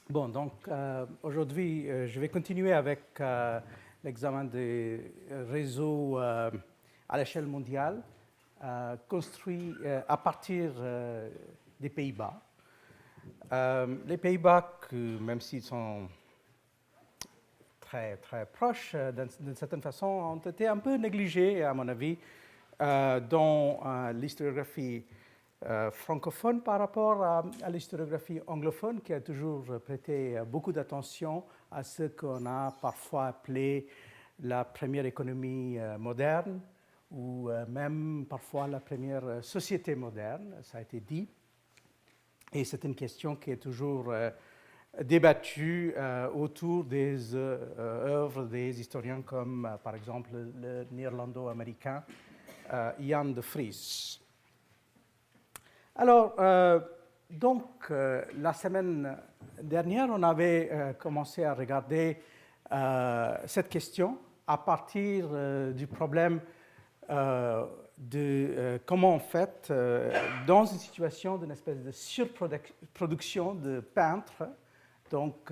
Bon, donc aujourd'hui, je vais continuer avec l'examen des réseaux à l'échelle mondiale, construits à partir des Pays-Bas. Les Pays-Bas, même s'ils sont très, très proches, d'une certaine façon, ont été un peu négligés, à mon avis, dans l'historiographie francophone par rapport à l'historiographie anglophone qui a toujours prêté beaucoup d'attention à ce qu'on a parfois appelé la première économie moderne ou même parfois la première société moderne, ça a été dit. Et c'est une question qui est toujours débattue autour des œuvres des historiens comme par exemple le néerlando-américain Jan de Vries. Alors, la semaine dernière, on avait commencé à regarder cette question à partir du problème de comment, en fait, dans une situation d'une espèce de surproduction de peintres, donc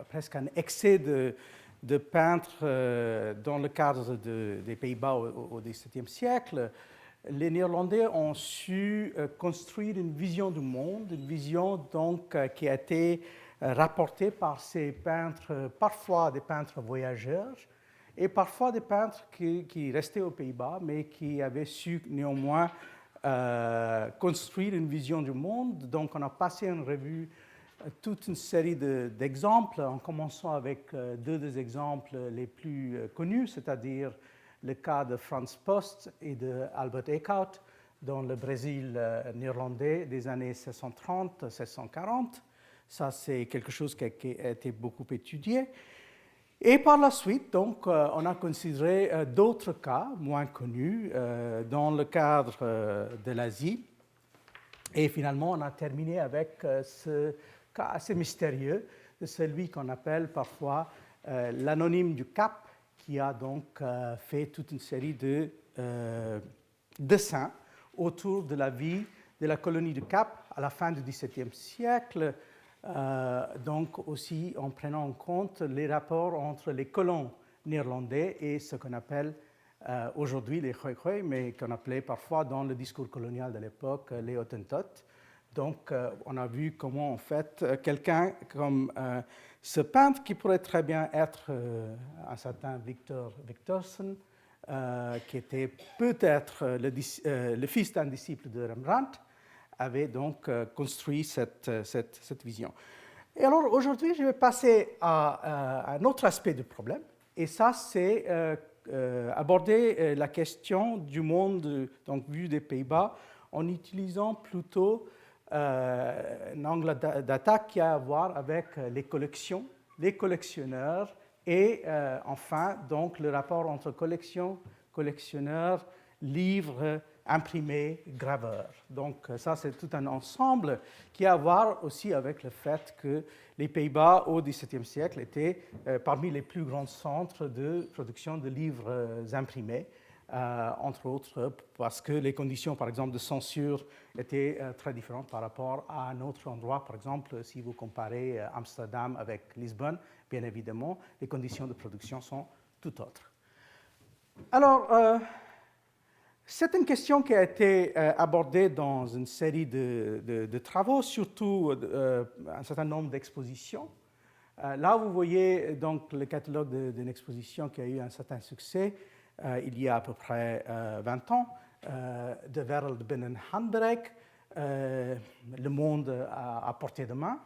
presque un excès de peintres dans le cadre des Pays-Bas au XVIIe siècle, les Néerlandais ont su construire une vision du monde, une vision donc qui a été rapportée par ces peintres, parfois des peintres voyageurs, et parfois des peintres qui restaient aux Pays-Bas, mais qui avaient su néanmoins construire une vision du monde. Donc on a passé en revue toute une série d'exemples, en commençant avec deux des exemples les plus connus, c'est-à-dire le cas de Frans Post et de Albert Eekhout dans le Brésil néerlandais des années 1630-1640. Ça, c'est quelque chose qui a été beaucoup étudié. Et par la suite, donc, on a considéré d'autres cas moins connus dans le cadre de l'Asie. Et finalement, on a terminé avec ce cas assez mystérieux de celui qu'on appelle parfois l'anonyme du Cap, qui a donc fait toute une série de dessins autour de la vie de la colonie du Cap à la fin du XVIIe siècle, donc aussi en prenant en compte les rapports entre les colons néerlandais et ce qu'on appelle aujourd'hui les Khoikhoi, mais qu'on appelait parfois dans le discours colonial de l'époque les Hottentots. Donc, on a vu comment, en fait, quelqu'un comme ce peintre, qui pourrait très bien être un certain Victor Victorsen, qui était peut-être le fils d'un disciple de Rembrandt, avait donc construit cette vision. Et alors, aujourd'hui, je vais passer à un autre aspect du problème, et ça, c'est aborder la question du monde, donc vu des Pays-Bas, en utilisant plutôt un angle d'attaque qui a à voir avec les collections, les collectionneurs et enfin donc le rapport entre collection, collectionneurs, livres, imprimés, graveurs. Donc ça c'est tout un ensemble qui a à voir aussi avec le fait que les Pays-Bas au XVIIe siècle étaient parmi les plus grands centres de production de livres imprimés. Entre autres parce que les conditions, par exemple, de censure étaient très différentes par rapport à un autre endroit. Par exemple, si vous comparez Amsterdam avec Lisbonne, bien évidemment, les conditions de production sont tout autres. Alors, c'est une question qui a été abordée dans une série de travaux, surtout un certain nombre d'expositions. Là, vous voyez donc le catalogue d'une exposition qui a eu un certain succès il y a à peu près 20 ans, De Wereld binnen Handbereik, le monde à portée de main.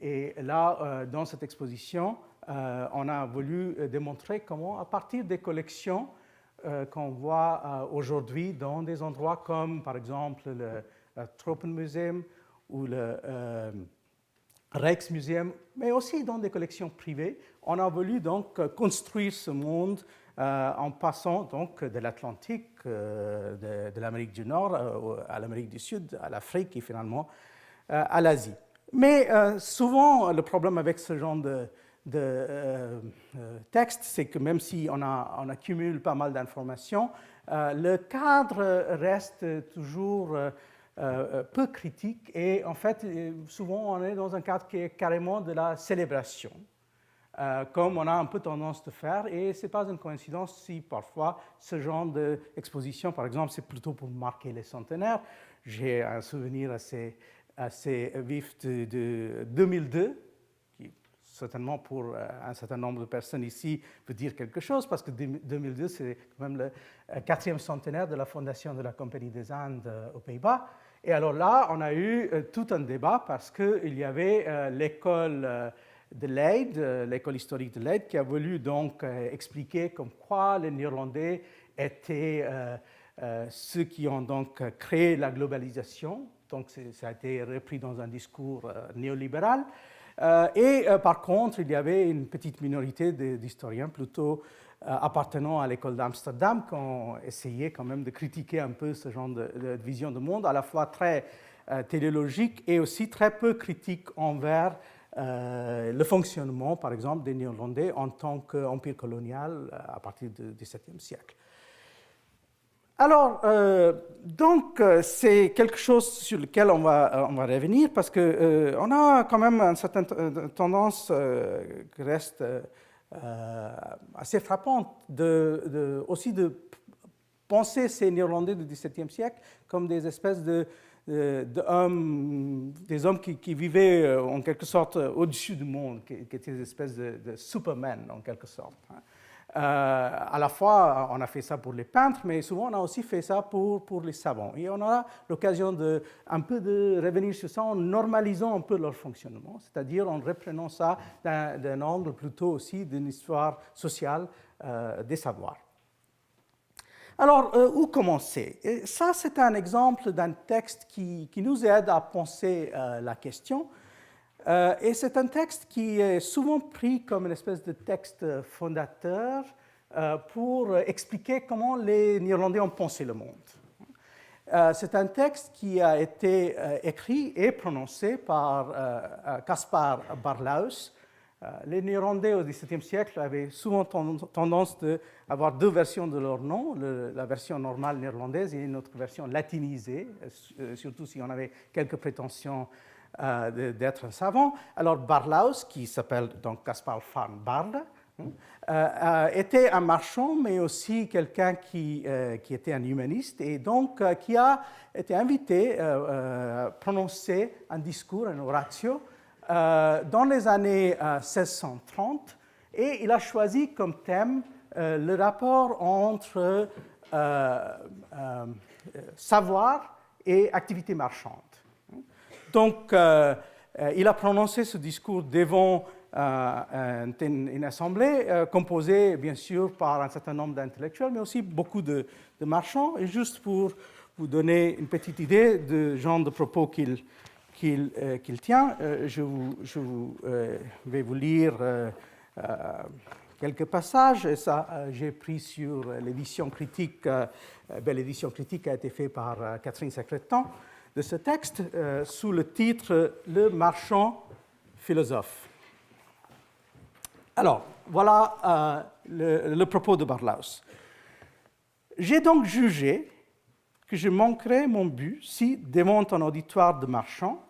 Et là, dans cette exposition, on a voulu démontrer comment, à partir des collections qu'on voit aujourd'hui dans des endroits comme, par exemple, le Tropenmuseum ou le Rijksmuseum, mais aussi dans des collections privées, on a voulu donc construire ce monde en passant donc de l'Atlantique, de l'Amérique du Nord à l'Amérique du Sud, à l'Afrique et finalement à l'Asie. Mais souvent, le problème avec ce genre de texte, c'est que même si on accumule pas mal d'informations, le cadre reste toujours peu critique et en fait, souvent on est dans un cadre qui est carrément de la célébration, comme on a un peu tendance de faire, et ce n'est pas une coïncidence si parfois ce genre d'exposition, par exemple, c'est plutôt pour marquer les centenaires. J'ai un souvenir assez vif de 2002, qui certainement pour un certain nombre de personnes ici veut dire quelque chose, parce que 2002, c'est quand même le 4e centenaire de la fondation de la Compagnie des Indes aux Pays-Bas. Et alors là, on a eu tout un débat parce qu'il y avait l'école de Leyde, l'école historique de Leyde, qui a voulu donc expliquer comme quoi les Néerlandais étaient ceux qui ont donc créé la globalisation. Donc ça a été repris dans un discours néolibéral. Par contre, il y avait une petite minorité d'historiens plutôt appartenant à l'école d'Amsterdam qui ont essayé quand même de critiquer un peu ce genre de vision du monde, à la fois très téléologique et aussi très peu critique envers le fonctionnement, par exemple, des Néerlandais en tant qu'empire colonial à partir du XVIIe siècle. Alors, c'est quelque chose sur lequel on va revenir parce qu'on a quand même une certaine tendance qui reste assez frappante aussi de penser ces Néerlandais du XVIIe siècle comme des espèces des hommes qui vivaient en quelque sorte au-dessus du monde, qui étaient des espèces de supermen en quelque sorte. À la fois, on a fait ça pour les peintres, mais souvent on a aussi fait ça pour les savants. Et on aura l'occasion un peu de revenir sur ça en normalisant un peu leur fonctionnement, c'est-à-dire en reprenant ça d'un angle plutôt aussi d'une histoire sociale des savoirs. Alors, où commencer? Et ça, c'est un exemple d'un texte qui nous aide à penser la question. Et c'est un texte qui est souvent pris comme une espèce de texte fondateur pour expliquer comment les Néerlandais ont pensé le monde. C'est un texte qui a été écrit et prononcé par Caspar Barlhaus. Les Néerlandais au XVIIe siècle avaient souvent tendance à avoir deux versions de leur nom, la version normale néerlandaise et une autre version latinisée, surtout si on avait quelques prétentions d'être un savant. Alors Barlhaus, qui s'appelle donc Caspar van Baarle, était un marchand, mais aussi quelqu'un qui était un humaniste, et donc qui a été invité à prononcer un discours, un oratio, dans les années 1630, et il a choisi comme thème le rapport entre savoir et activité marchande. Donc, il a prononcé ce discours devant une assemblée composée, bien sûr, par un certain nombre d'intellectuels, mais aussi beaucoup de marchands. Et juste pour vous donner une petite idée du genre de propos qu'il tient, je vais vous lire quelques passages. Et ça, j'ai pris sur l'édition critique. L'édition critique a été faite par Catherine Secretan de ce texte sous le titre « Le marchand philosophe ». Alors, voilà le propos de Barlhaus. « J'ai donc jugé que je manquerais mon but si, devant un auditoire de marchands,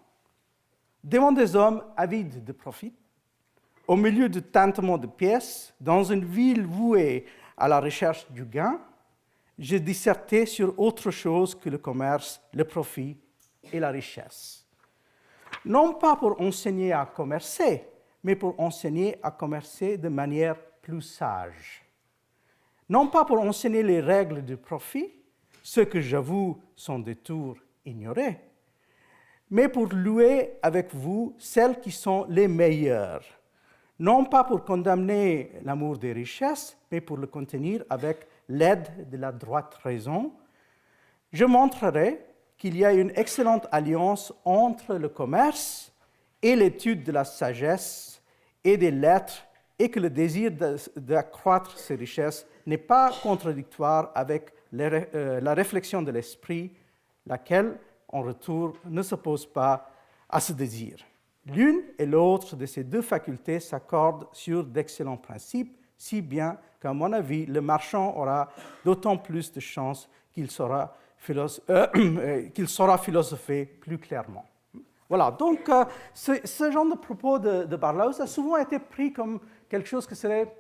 devant des hommes avides de profit, au milieu de tintements de pièces, dans une ville vouée à la recherche du gain, je dissertais sur autre chose que le commerce, le profit et la richesse. Non pas pour enseigner à commercer, mais pour enseigner à commercer de manière plus sage. Non pas pour enseigner les règles du profit, ce que j'avoue sont des tours ignorés, mais pour louer avec vous celles qui sont les meilleures. Non pas pour condamner l'amour des richesses, mais pour le contenir avec l'aide de la droite raison. Je montrerai qu'il y a une excellente alliance entre le commerce et l'étude de la sagesse et des lettres, et que le désir d'accroître ces richesses n'est pas contradictoire avec la réflexion de l'esprit, laquelle, en retour, ne s'oppose pas à ce désir. L'une et l'autre de ces deux facultés s'accordent sur d'excellents principes, si bien qu'à mon avis, le marchand aura d'autant plus de chances qu'il saura qu'il saura philosopher plus clairement. Voilà, donc ce genre de propos de Barlow's a souvent été pris comme quelque chose qui serait,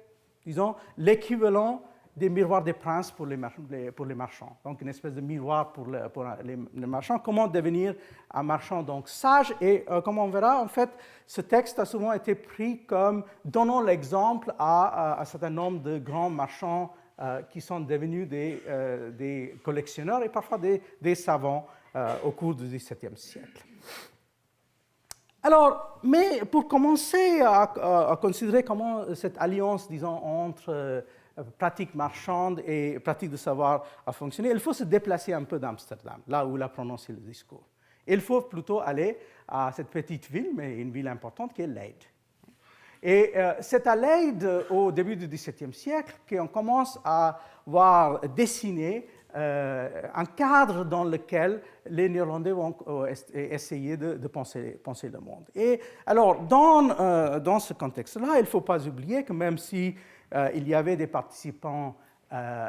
disons, l'équivalent des miroirs des princes pour les marchands. Donc une espèce de miroir pour les marchands. Comment devenir un marchand donc sage? Et comme on verra, en fait, ce texte a souvent été pris comme donnant l'exemple à un certain nombre de grands marchands qui sont devenus des collectionneurs et parfois des savants au cours du XVIIe siècle. Alors, mais pour commencer à considérer comment cette alliance, disons, entre pratique marchande et pratique de savoir a fonctionné, il faut se déplacer un peu d'Amsterdam, là où il a prononcé le discours. Il faut plutôt aller à cette petite ville, mais une ville importante, qui est Leyde. Et c'est à Leyde, au début du XVIIe siècle, qu'on commence à voir dessiner un cadre dans lequel les Néerlandais vont essayer de penser le monde. Et alors, dans ce contexte-là, il ne faut pas oublier que même si il y avait des participants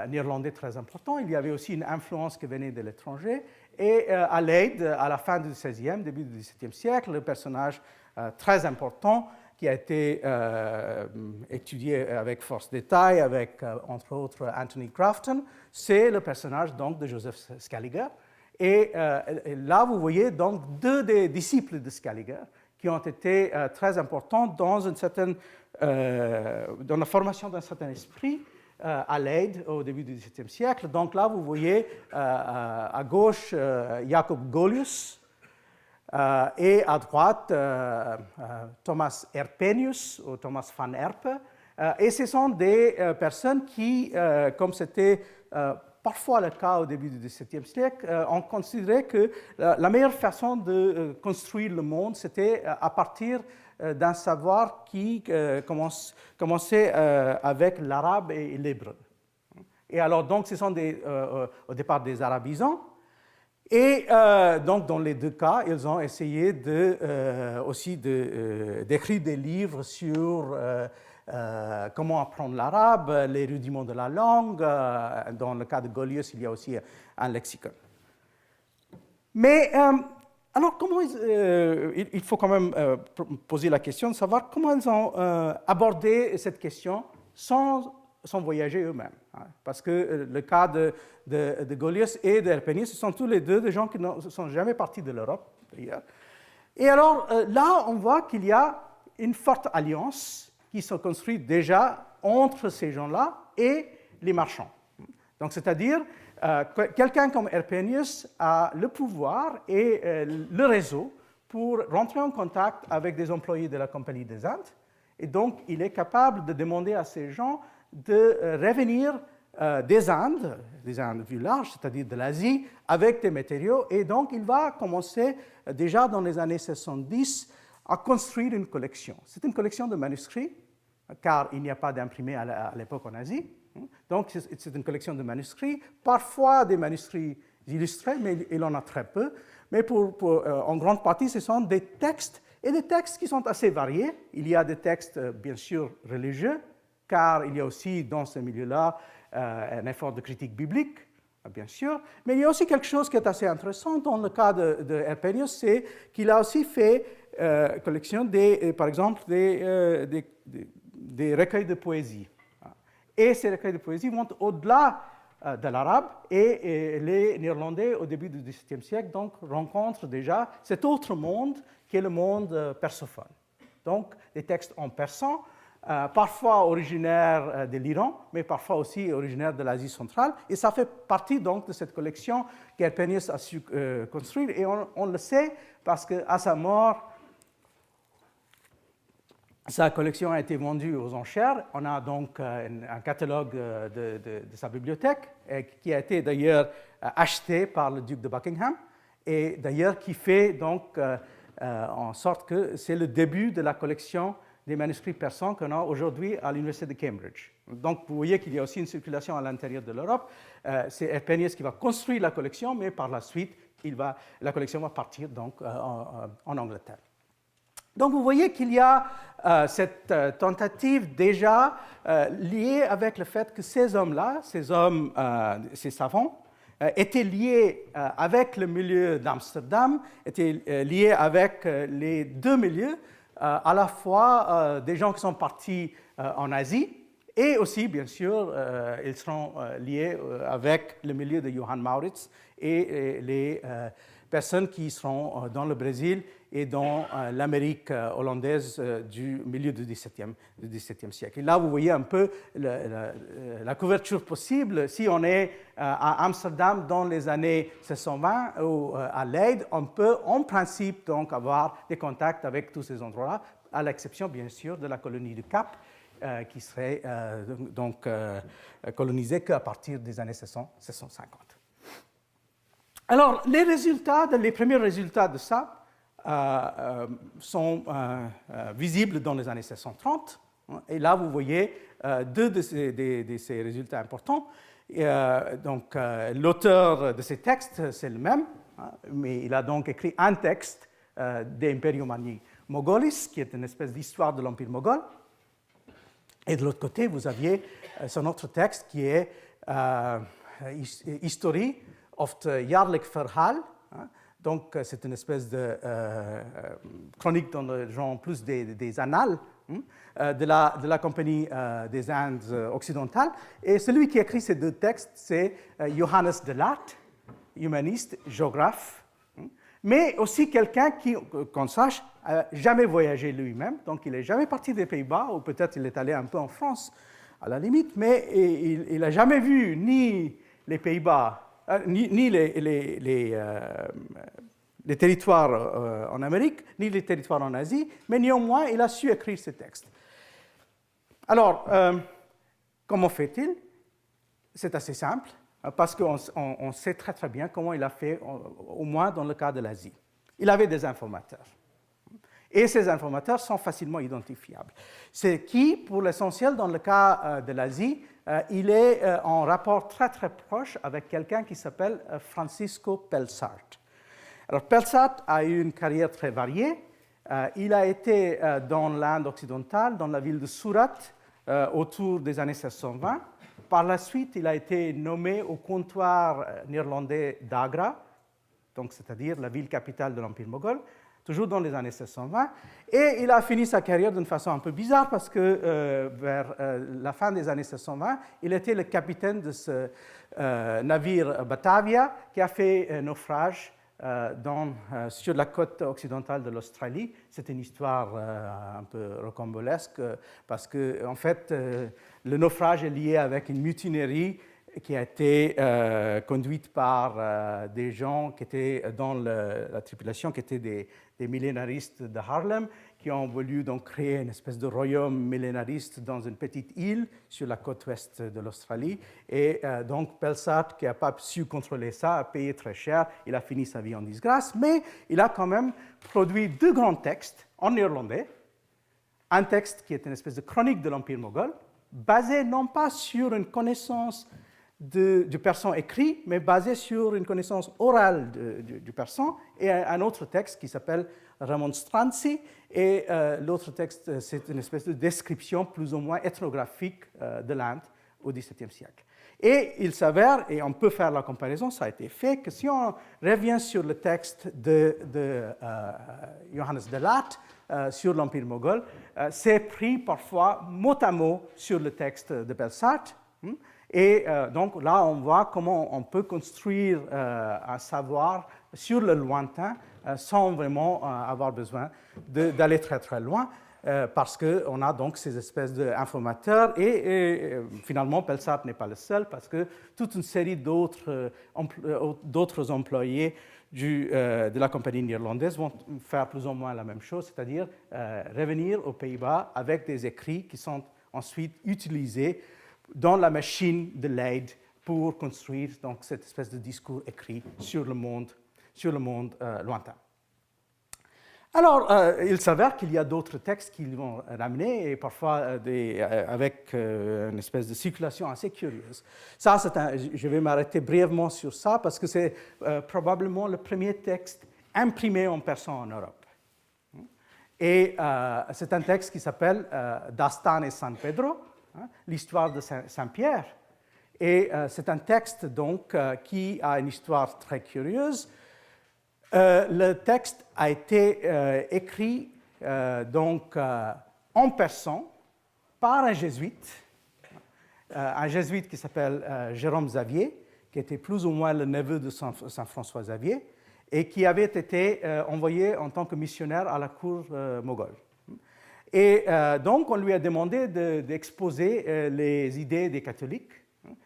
néerlandais très importants, il y avait aussi une influence qui venait de l'étranger. Et à Leyde, à la fin du XVIe, début du XVIIe siècle, le personnage très important qui a été étudié avec force détail, avec entre autres Anthony Grafton, c'est le personnage donc de Joseph Scaliger. Et là, vous voyez donc deux des disciples de Scaliger qui ont été très importants dans la formation d'un certain esprit à Leyde au début du XVIIe siècle. Donc là, vous voyez à gauche Jacob Golius, et à droite, Thomas Erpenius ou Thomas van Erpe. Et ce sont des personnes qui, comme c'était parfois le cas au début du XVIIe siècle, ont considéré que la meilleure façon de construire le monde, c'était à partir d'un savoir qui commençait avec l'arabe et l'hébreu. Et alors, donc, ce sont au départ des arabisants. Et donc, dans les deux cas, ils ont essayé aussi d'écrire des livres sur comment apprendre l'arabe, les rudiments de la langue. Dans le cas de Golius, il y a aussi un lexicon. Mais alors, il faut quand même poser la question de savoir comment ils ont abordé cette question sans voyager eux-mêmes. Hein, parce que le cas de Golius et d'Erpenius, ce sont tous les deux des gens qui ne sont jamais partis de l'Europe, d'ailleurs. Et alors, là, on voit qu'il y a une forte alliance qui se construit déjà entre ces gens-là et les marchands. Donc, c'est-à-dire, quelqu'un comme Erpenius a le pouvoir et le réseau pour rentrer en contact avec des employés de la Compagnie des Indes. Et donc, il est capable de demander à ces gens de revenir des Indes vues larges, c'est-à-dire de l'Asie, avec des matériaux. Et donc, il va commencer déjà dans les années 70 à construire une collection. C'est une collection de manuscrits, car il n'y a pas d'imprimé à l'époque en Asie. Donc, c'est une collection de manuscrits, parfois des manuscrits illustrés, mais il en a très peu. Mais en grande partie, ce sont des textes, et des textes qui sont assez variés. Il y a des textes, bien sûr, religieux, car il y a aussi dans ce milieu-là un effort de critique biblique, bien sûr, mais il y a aussi quelque chose qui est assez intéressant dans le cas de Erpenius, c'est qu'il a aussi fait collection, par exemple, des recueils de poésie. Et ces recueils de poésie vont au-delà de l'arabe, et les Néerlandais, au début du XVIIe siècle, donc, rencontrent déjà cet autre monde qui est le monde persophone. Donc, des textes en persan, parfois originaires de l'Iran, mais parfois aussi originaires de l'Asie centrale. Et ça fait partie donc de cette collection qu'Erpenius a su construire. Et on le sait parce qu'à sa mort, sa collection a été vendue aux enchères. On a donc un catalogue de sa bibliothèque qui a été d'ailleurs acheté par le duc de Buckingham et d'ailleurs qui fait donc en sorte que c'est le début de la collection des manuscrits persans qu'on a aujourd'hui à l'université de Cambridge. Donc, vous voyez qu'il y a aussi une circulation à l'intérieur de l'Europe. C'est Erpenius qui va construire la collection, mais par la suite, la collection va partir donc, en Angleterre. Donc, vous voyez qu'il y a cette tentative déjà liée avec le fait que ces hommes-là, ces savants, était lié avec le milieu d'Amsterdam, était lié avec les deux milieux, à la fois des gens qui sont partis en Asie, et aussi, bien sûr, ils seront liés avec le milieu de Johann Mauritz et les personnes qui seront dans le Brésil et dans l'Amérique hollandaise du milieu du XVIIe siècle. Et là, vous voyez un peu la couverture possible. Si on est à Amsterdam dans les années 1620 ou à Leyde, on peut en principe donc avoir des contacts avec tous ces endroits-là, à l'exception bien sûr de la colonie du Cap, qui serait donc colonisée qu'à partir des années 1650. Alors, les premiers résultats de ça sont visibles dans les années 1630. Et là, vous voyez deux de ces résultats importants. L'auteur de ces textes, c'est le même, mais il a donc écrit un texte de Imperium Magni Mogolis, qui est une espèce d'histoire de l'Empire moghol. Et de l'autre côté, vous aviez son autre texte qui est History of the Jarlik Verhaal. Donc, c'est une espèce de chronique dans le genre plus des annales de la Compagnie des Indes occidentales. Et celui qui écrit ces deux textes, c'est Johannes de Laat, humaniste, géographe, mais aussi quelqu'un qui, qu'on sache, n'a jamais voyagé lui-même, donc il n'est jamais parti des Pays-Bas, ou peut-être il est allé un peu en France, à la limite, mais il n'a jamais vu ni les Pays-Bas, ni les territoires en Amérique, ni les territoires en Asie, mais néanmoins, il a su écrire ces textes. Alors, comment fait-il? C'est assez simple, parce qu'on sait très très bien comment il a fait, au moins dans le cas de l'Asie. Il avait des informateurs. Et ces informateurs sont facilement identifiables. C'est qui, pour l'essentiel, dans le cas de l'Asie, il est en rapport très très proche avec quelqu'un qui s'appelle Francisco Pelsart. Alors Pelsart a eu une carrière très variée. Il a été dans l'Inde occidentale, dans la ville de Surat, autour des années 1620. Par la suite, il a été nommé au comptoir néerlandais d'Agra, donc c'est-à-dire la ville capitale de l'Empire moghol, toujours dans les années 1620. Et il a fini sa carrière d'une façon un peu bizarre parce que vers la fin des années 1620, il était le capitaine de ce navire Batavia qui a fait naufrage sur la côte occidentale de l'Australie. C'est une histoire un peu rocambolesque parce que, en fait, le naufrage est lié avec une mutinerie qui a été conduite par des gens qui étaient dans la tripulation, qui étaient des millénaristes de Harlem, qui ont voulu donc créer une espèce de royaume millénariste dans une petite île sur la côte ouest de l'Australie. Et donc Pelsart, qui n'a pas su contrôler ça, a payé très cher. Il a fini sa vie en disgrâce, mais il a quand même produit deux grands textes en néerlandais. Un texte qui est une espèce de chronique de l'Empire moghol, basé non pas sur une connaissance du persan écrit, mais basé sur une connaissance orale du persan, et un autre texte qui s'appelle Remonstrantie, et l'autre texte, c'est une espèce de description plus ou moins ethnographique de l'Inde au XVIIe siècle. Et il s'avère, et on peut faire la comparaison, ça a été fait, que si on revient sur le texte de Johannes de Laat sur l'Empire moghol, c'est pris parfois mot à mot sur le texte de Pelsart. Et donc là, on voit comment on peut construire un savoir sur le lointain sans vraiment avoir besoin d'aller très très loin, parce qu'on a donc ces espèces d'informateurs. Et finalement, Pelsart n'est pas le seul, parce que toute une série d'autres employés de la compagnie néerlandaise vont faire plus ou moins la même chose, c'est-à-dire revenir aux Pays-Bas avec des écrits qui sont ensuite utilisés dans la machine de Leyde pour construire donc cette espèce de discours écrit sur le monde lointain. Alors, il s'avère qu'il y a d'autres textes qui vont ramener, et parfois avec une espèce de circulation assez curieuse. Ça, je vais m'arrêter brièvement sur ça, parce que c'est probablement le premier texte imprimé en persan en Europe. Et c'est un texte qui s'appelle Dastan et San Pedro, l'histoire de Saint-Pierre. Et c'est un texte donc qui a une histoire très curieuse. Le texte a été écrit donc en persan par un jésuite qui s'appelle Jérôme Xavier, qui était plus ou moins le neveu de Saint François Xavier, et qui avait été envoyé en tant que missionnaire à la cour moghole. Et donc, on lui a demandé d'exposer les idées des catholiques,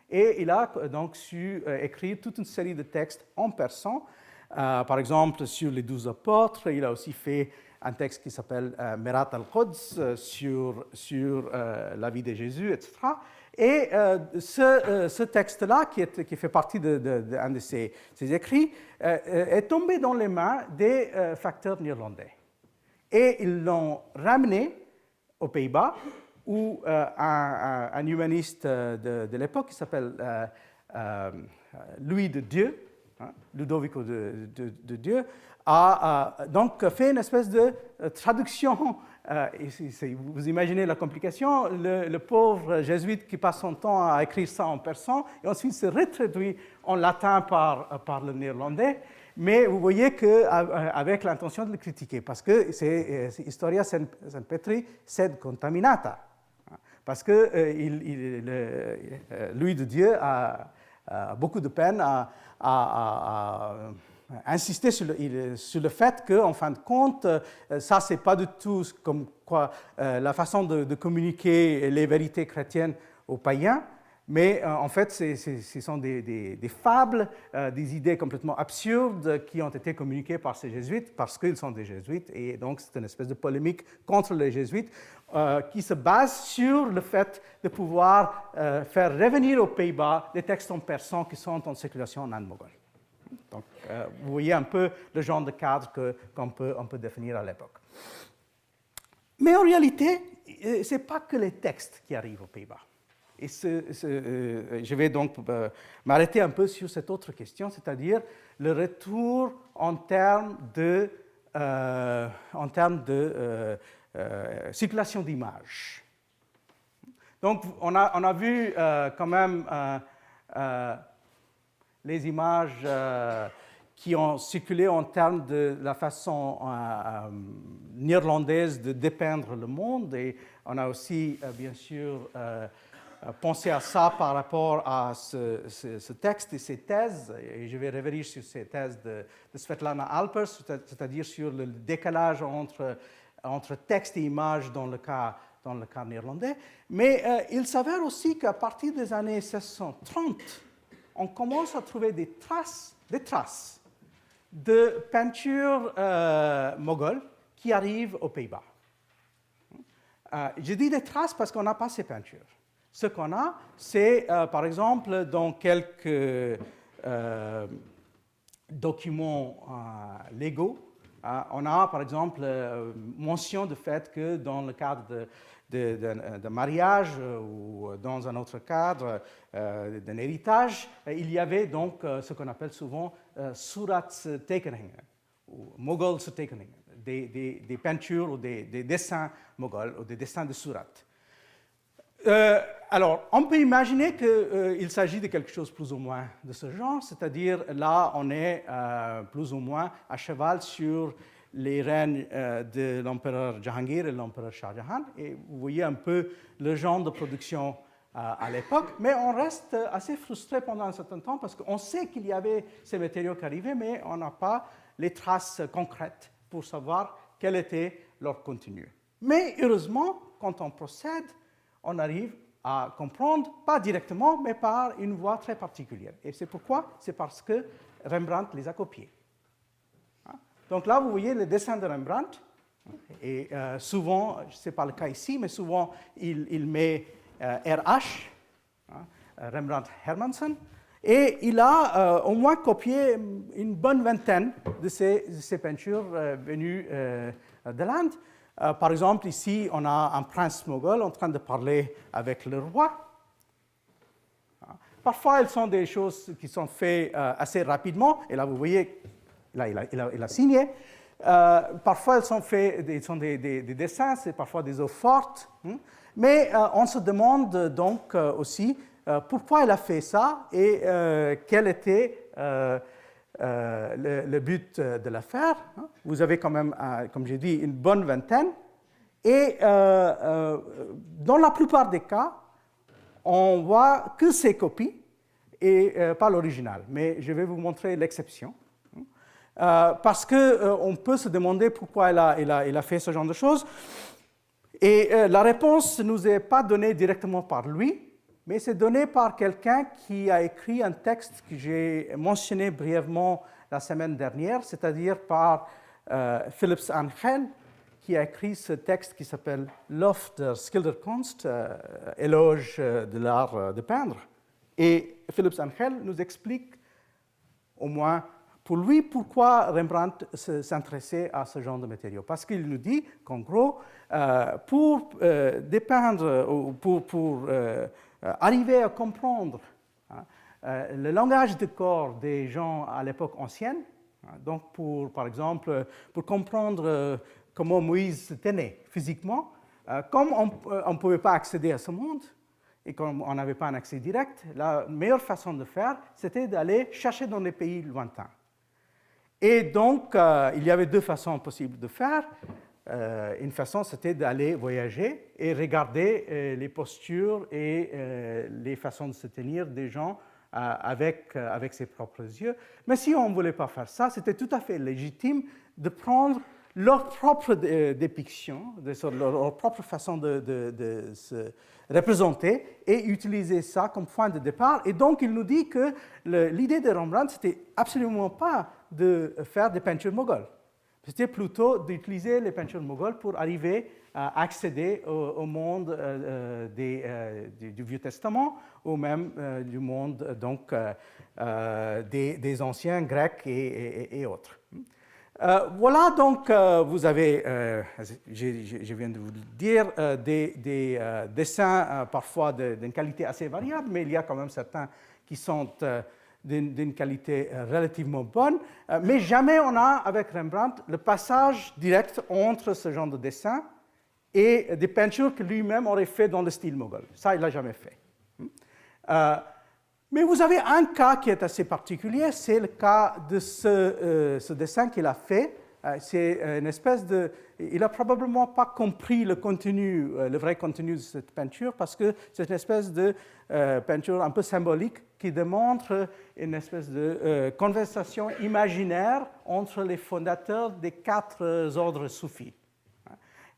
et il a donc su écrire toute une série de textes en persan, par exemple sur les 12 apôtres. Il a aussi fait un texte qui s'appelle Merat al-Quds sur la vie de Jésus, etc. Et ce texte-là, qui fait partie d'un de ses écrits, est tombé dans les mains des facteurs néerlandais. Et ils l'ont ramené aux Pays-Bas, où un humaniste de l'époque, qui s'appelle Louis de Dieu, Ludovico de Dieu, a donc fait une espèce de traduction. Vous imaginez la complication, le pauvre jésuite qui passe son temps à écrire ça en persan, et ensuite se retraduit en latin par le néerlandais. Mais vous voyez qu'avec l'intention de le critiquer, parce que c'est Historia Petri sed contaminata. Parce que Louis de Dieu a beaucoup de peine à insister sur le fait qu'en fin de compte, ça, c'est pas du tout comme quoi la façon de communiquer les vérités chrétiennes aux païens, mais en fait, ce sont des fables, des idées complètement absurdes qui ont été communiquées par ces jésuites parce qu'ils sont des jésuites, et donc c'est une espèce de polémique contre les jésuites qui se base sur le fait de pouvoir faire revenir aux Pays-Bas des textes en persan qui sont en circulation en Inde moghole. Donc, vous voyez un peu le genre de cadre qu'on peut définir à l'époque. Mais en réalité, ce n'est pas que les textes qui arrivent aux Pays-Bas. Et je vais donc m'arrêter un peu sur cette autre question, c'est-à-dire le retour en termes de circulation d'images. Donc, on a vu quand même les images qui ont circulé en termes de la façon néerlandaise de dépeindre le monde, et on a aussi, bien sûr, pensé à ça par rapport à ce texte et ces thèses, et je vais revenir sur ces thèses de Svetlana Alpers, c'est-à-dire sur le décalage entre texte et image dans le cas néerlandais. Mais il s'avère aussi qu'à partir des années 1630, on commence à trouver des traces de peinture moghole qui arrivent aux Pays-Bas. Je dis des traces parce qu'on n'a pas ces peintures. Ce qu'on a, c'est, par exemple, dans quelques documents légaux, on a, par exemple, mention du fait que dans le cadre de mariage ou dans un autre cadre d'un héritage, il y avait donc ce qu'on appelle souvent suratstekeningen, ou mogolstekeningen, des peintures ou des dessins moghols ou des dessins de surat. Alors, on peut imaginer qu'il s'agit de quelque chose plus ou moins de ce genre, c'est-à-dire là, on est plus ou moins à cheval sur les règnes de l'empereur Jahangir et l'empereur Shah Jahan, et vous voyez un peu le genre de production à l'époque, mais on reste assez frustré pendant un certain temps parce qu'on sait qu'il y avait ces matériaux qui arrivaient, mais on n'a pas les traces concrètes pour savoir quel était leur contenu. Mais heureusement, quand on procède, on arrive à comprendre, pas directement, mais par une voie très particulière. Et c'est pourquoi? C'est parce que Rembrandt les a copiés. Donc là, vous voyez le dessin de Rembrandt, et souvent, ce n'est pas le cas ici, mais souvent, il met RH, Rembrandt Hermansen, et il a au moins copié une bonne vingtaine de ces peintures venues de l'Inde. Par exemple, ici, on a un prince moghol en train de parler avec le roi. Parfois, elles sont des choses qui sont faites assez rapidement, et là, vous voyez, là, il a signé. Parfois, elles sont des dessins, c'est parfois des eaux fortes. Mais on se demande donc aussi pourquoi il a fait ça et quel était le but de l'affaire. Vous avez quand même, comme j'ai dit, une bonne vingtaine. Et dans la plupart des cas, on voit que ces copies et pas l'original. Mais je vais vous montrer l'exception. Parce qu'on peut se demander pourquoi il a fait ce genre de choses. Et la réponse ne nous est pas donnée directement par lui, mais c'est donné par quelqu'un qui a écrit un texte que j'ai mentionné brièvement la semaine dernière, c'est-à-dire par Philips Angel, qui a écrit ce texte qui s'appelle Lof der Schilderkunst, éloge de l'art de peindre. Et Philips Angel nous explique, au moins pour lui, pourquoi Rembrandt s'intéressait à ce genre de matériaux. Parce qu'il nous dit qu'en gros, pour dépeindre, ou pour arriver à comprendre le langage de corps des gens à l'époque ancienne, donc par exemple, pour comprendre comment Moïse se tenait physiquement, comme on ne pouvait pas accéder à ce monde, et comme on n'avait pas un accès direct, la meilleure façon de faire, c'était d'aller chercher dans les pays lointains. Et donc, il y avait deux façons possibles de faire. Une façon, c'était d'aller voyager et regarder les postures et les façons de se tenir des gens avec ses propres yeux. Mais si on ne voulait pas faire ça, c'était tout à fait légitime de prendre leur propre dépiction, leur propre façon de se représenter et utiliser ça comme point de départ. Et donc, il nous dit que l'idée de Rembrandt, ce n'était absolument pas de faire des peintures mogholes. C'était plutôt d'utiliser les peintures mogholes pour arriver à accéder au monde du Vieux Testament ou même du monde donc, des anciens Grecs et autres. Voilà donc, vous avez, je viens de vous le dire, des dessins parfois d'une qualité assez variable, mais il y a quand même certains qui sont d'une qualité relativement bonne, mais jamais on a, avec Rembrandt, le passage direct entre ce genre de dessin et des peintures que lui-même aurait fait dans le style moghol. Ça, il ne l'a jamais fait. Mais vous avez un cas qui est assez particulier, c'est le cas de ce dessin qu'il a fait. C'est une espèce de... Il n'a probablement pas compris le contenu, le vrai contenu de cette peinture, parce que c'est une espèce de peinture un peu symbolique qui démontre une espèce de conversation imaginaire entre les fondateurs des 4 ordres soufis.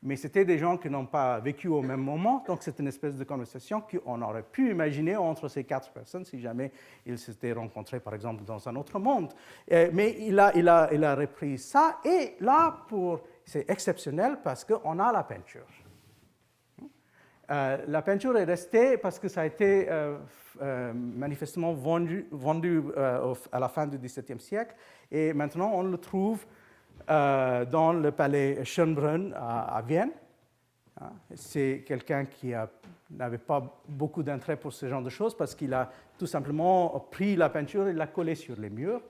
Mais c'était des gens qui n'ont pas vécu au même moment, donc c'est une espèce de conversation qu'on aurait pu imaginer entre ces 4 personnes si jamais ils s'étaient rencontrés, par exemple, dans un autre monde. Mais il a repris ça, et là, c'est exceptionnel parce qu'on a la peinture. La peinture est restée parce que ça a été manifestement vendu à la fin du XVIIe siècle, et maintenant on le trouve dans le palais Schönbrunn à Vienne. C'est quelqu'un qui n'avait pas beaucoup d'intérêt pour ce genre de choses parce qu'il a tout simplement pris la peinture et l'a collée sur les murs.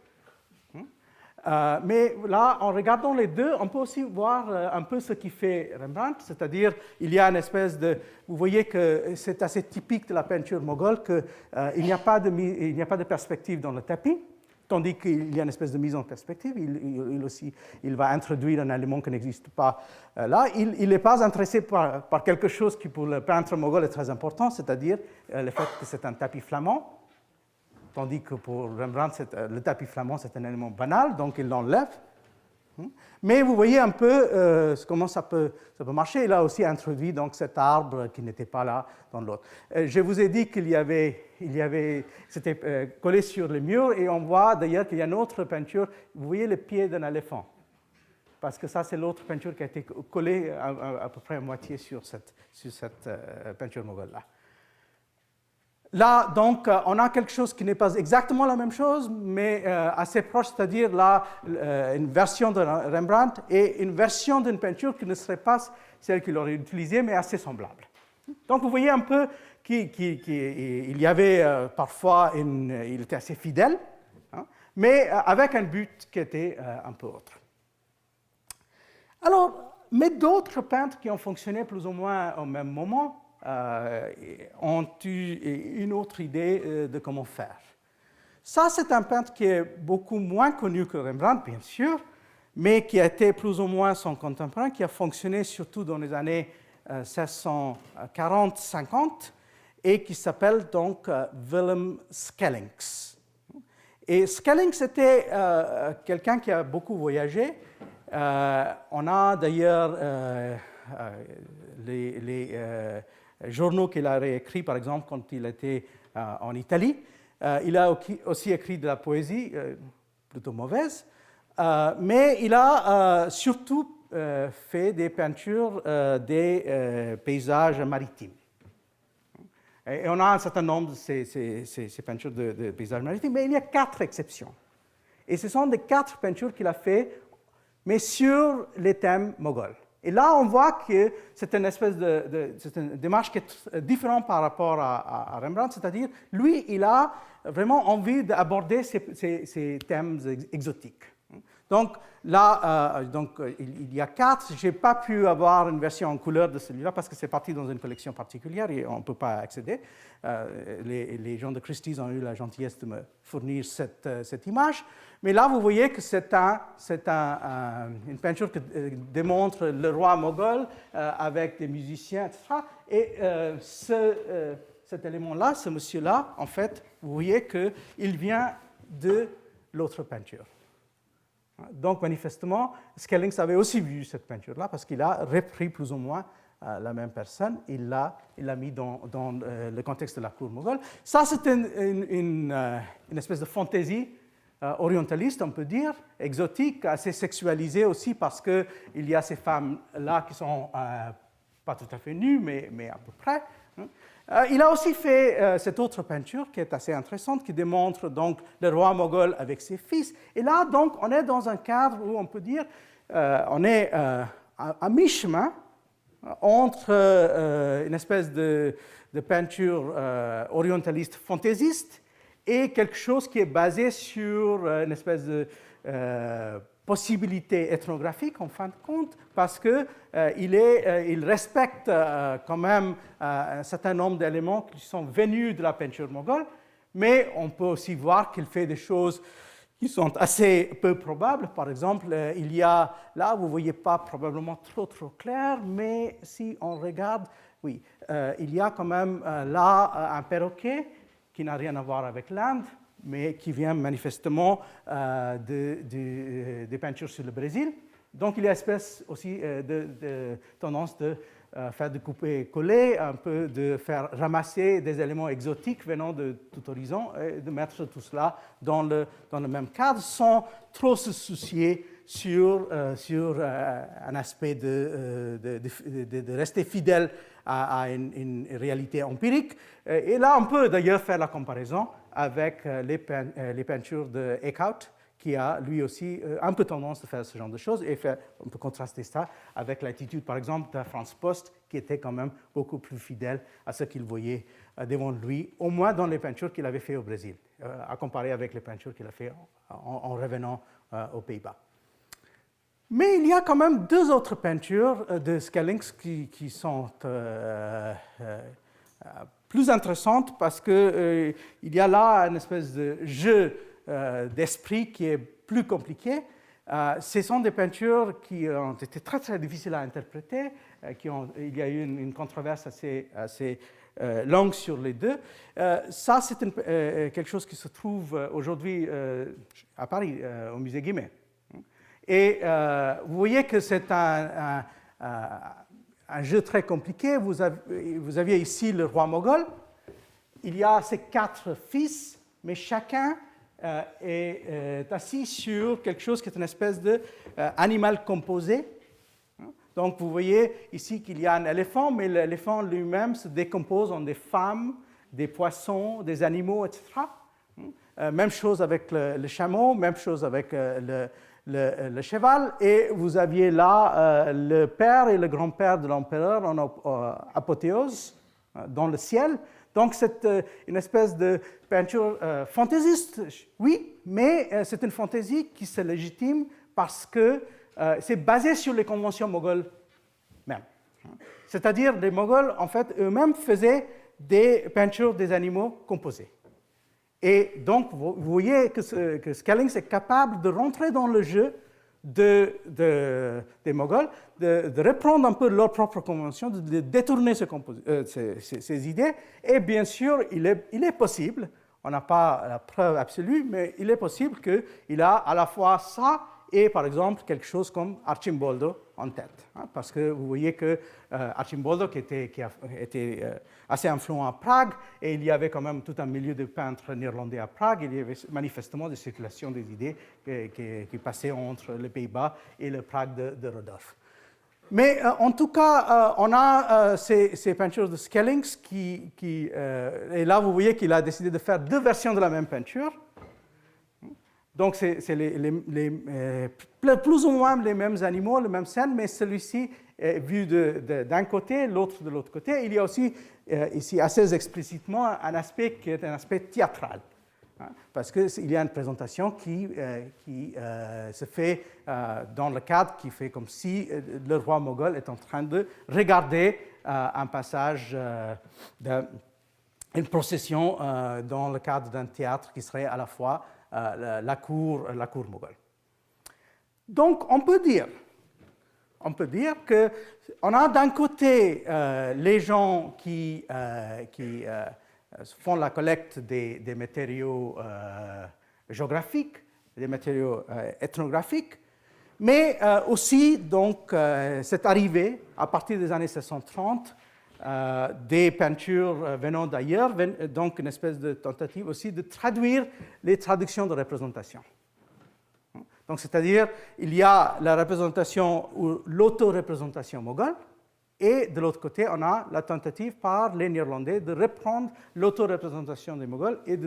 Mais là, en regardant les deux, on peut aussi voir un peu ce qui fait Rembrandt, c'est-à-dire il y a une espèce de... Vous voyez que c'est assez typique de la peinture moghole qu'il n'y a pas de perspective dans le tapis, tandis qu'il y a une espèce de mise en perspective. Il va introduire un élément qui n'existe pas là. Il n'est pas intéressé par quelque chose qui, pour le peintre moghol, est très important, c'est-à-dire le fait que c'est un tapis flamand, tandis que pour Rembrandt, le tapis flamand, c'est un élément banal, donc il l'enlève. Mais vous voyez un peu comment ça peut marcher. Il a aussi introduit donc, cet arbre qui n'était pas là dans l'autre. Je vous ai dit c'était collé sur le mur, et on voit d'ailleurs qu'il y a une autre peinture. Vous voyez le pied d'un éléphant, parce que ça, c'est l'autre peinture qui a été collée à peu près à moitié sur cette peinture moghole-là. Là, donc, on a quelque chose qui n'est pas exactement la même chose, mais assez proche, c'est-à-dire là, une version de Rembrandt et une version d'une peinture qui ne serait pas celle qu'il aurait utilisée, mais assez semblable. Donc, vous voyez un peu qu'il y avait parfois, il était assez fidèle, mais avec un but qui était un peu autre. Alors, mais d'autres peintres qui ont fonctionné plus ou moins au même moment, ont eu une autre idée de comment faire. Ça, c'est un peintre qui est beaucoup moins connu que Rembrandt, bien sûr, mais qui a été plus ou moins son contemporain, qui a fonctionné surtout dans les années 1640-50, et qui s'appelle donc Willem Schellinck. Et Schellinck était quelqu'un qui a beaucoup voyagé. On a d'ailleurs les journaux qu'il a réécrits, par exemple, quand il était en Italie. Il a aussi écrit de la poésie, plutôt mauvaise, mais il a surtout fait des peintures des paysages maritimes. Et on a un certain nombre de ces peintures de paysages maritimes, mais il y a 4 exceptions. Et ce sont des 4 peintures qu'il a fait, mais sur les thèmes moghols. Et là, on voit que c'est une espèce c'est une démarche qui est différente par rapport à Rembrandt, c'est-à-dire, lui, il a vraiment envie d'aborder ces thèmes exotiques. Donc là, il y a 4. Je n'ai pas pu avoir une version en couleur de celui-là parce que c'est parti dans une collection particulière et on ne peut pas accéder. Les gens de Christie's ont eu la gentillesse de me fournir cette image. Mais là, vous voyez que c'est une peinture qui démontre le roi moghol avec des musiciens, etc. Et cet élément-là, ce monsieur-là, en fait, vous voyez qu'il vient de l'autre peinture. Donc, manifestement, Schellinck avait aussi vu cette peinture-là parce qu'il a repris plus ou moins la même personne. Il l'a mis dans le contexte de la cour moghole. Ça, c'est une espèce de fantaisie orientaliste, on peut dire, exotique, assez sexualisée aussi parce qu'il y a ces femmes-là qui sont pas tout à fait nues, mais à peu près. Il a aussi fait cette autre peinture qui est assez intéressante, qui démontre donc le roi moghol avec ses fils. Et là, donc, on est dans un cadre où on peut dire on est à mi-chemin entre une espèce de peinture orientaliste fantaisiste et quelque chose qui est basé sur une espèce de possibilité ethnographique, en fin de compte, parce qu'il respecte quand même un certain nombre d'éléments qui sont venus de la peinture moghole, mais on peut aussi voir qu'il fait des choses qui sont assez peu probables. Par exemple, il y a, là, vous ne voyez pas probablement trop clair, mais si on regarde, oui, il y a quand même là un perroquet qui n'a rien à voir avec l'Inde, mais qui vient manifestement des peintures sur le Brésil. Donc, il y a une espèce aussi de tendance de faire de couper-coller, un peu de faire ramasser des éléments exotiques venant de tout horizon et de mettre tout cela dans le même cadre sans trop se soucier sur un aspect de rester fidèle à une réalité empirique. Et là, on peut d'ailleurs faire la comparaison avec les peintures de Eekhout, qui a lui aussi un peu tendance à faire ce genre de choses, et on peut contraster ça avec l'attitude, par exemple, de Franz Post, qui était quand même beaucoup plus fidèle à ce qu'il voyait devant lui, au moins dans les peintures qu'il avait fait au Brésil, à comparer avec les peintures qu'il a fait en revenant aux Pays-Bas. Mais il y a quand même 2 autres peintures de Schellinck qui sont plus intéressantes parce qu'il y a là une espèce de jeu d'esprit qui est plus compliqué. Ce sont des peintures qui ont été très, très difficiles à interpréter. Il y a eu une controverse assez longue sur les 2. Ça, c'est quelque chose qui se trouve aujourd'hui à Paris, au musée Guimet. Et vous voyez que c'est un jeu très compliqué. Vous aviez ici le roi moghol. Il y a ses 4 fils, mais chacun est assis sur quelque chose qui est une espèce d'animal composé. Donc, vous voyez ici qu'il y a un éléphant, mais l'éléphant lui-même se décompose en des femmes, des poissons, des animaux, etc. Même chose avec le chameau, même chose avec le cheval. Et vous aviez là le père et le grand-père de l'empereur en apothéose dans le ciel. Donc, c'est une espèce de peinture fantaisiste, oui, mais c'est une fantaisie qui se légitime parce que c'est basé sur les conventions mogholes même. C'est-à-dire, les Moghols, en fait, eux-mêmes faisaient des peintures des animaux composés. Et donc, vous voyez que Scalings est capable de rentrer dans le jeu des Moghols, de reprendre un peu leur propre convention, de détourner ces idées. Et bien sûr, il est possible, on n'a pas la preuve absolue, mais il est possible qu'il a à la fois ça et, par exemple, quelque chose comme Arcimboldo en tête. Parce que vous voyez que Arcimboldo, qui a été assez influent à Prague, et il y avait quand même tout un milieu de peintres néerlandais à Prague, il y avait manifestement des circulations des idées qui passaient entre les Pays-Bas et le Prague de Rodolphe. Mais en tout cas, on a ces peintures de Scalings et là, vous voyez qu'il a décidé de faire deux versions de la même peinture. Donc, c'est plus ou moins les mêmes animaux, les mêmes scènes, mais celui-ci est vu d'un côté, l'autre de l'autre côté. Il y a aussi ici assez explicitement un aspect qui est un aspect théâtral, parce qu'il y a une présentation qui se fait dans le cadre qui fait comme si le roi moghol est en train de regarder un passage d'une procession dans le cadre d'un théâtre qui serait à la fois la cour moghole. Donc, on peut dire qu'on a d'un côté les gens qui font la collecte des matériaux géographiques, des matériaux ethnographiques, mais aussi donc, cette arrivée à partir des années 1630 des peintures venant d'ailleurs, donc une espèce de tentative aussi de traduire les traductions de représentation. Donc, c'est-à-dire, il y a la représentation ou l'auto-représentation moghole, et de l'autre côté, on a la tentative par les Néerlandais de reprendre l'auto-représentation des Moghols et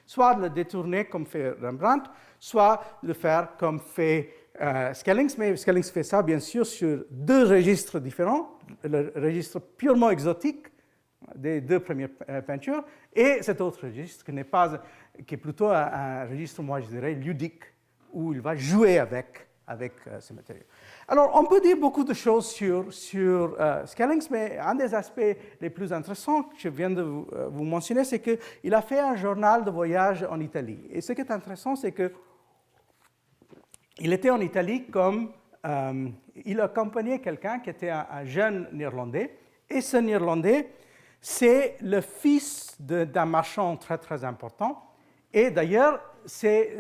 soit de le détourner comme fait Rembrandt, soit de le faire comme fait Scalings. Mais Scalings fait ça, bien sûr, sur deux registres différents, le registre purement exotique des deux premières peintures et cet autre registre qui est plutôt un registre, moi je dirais, ludique, où il va jouer avec ces matériaux. Alors, on peut dire beaucoup de choses sur Scalings, mais un des aspects les plus intéressants que je viens de vous mentionner, c'est qu'il a fait un journal de voyage en Italie. Et ce qui est intéressant, c'est qu'il était en Italie comme... il accompagnait quelqu'un qui était un jeune Néerlandais, et ce Néerlandais, c'est le fils d'un marchand très, très important. Et d'ailleurs, c'est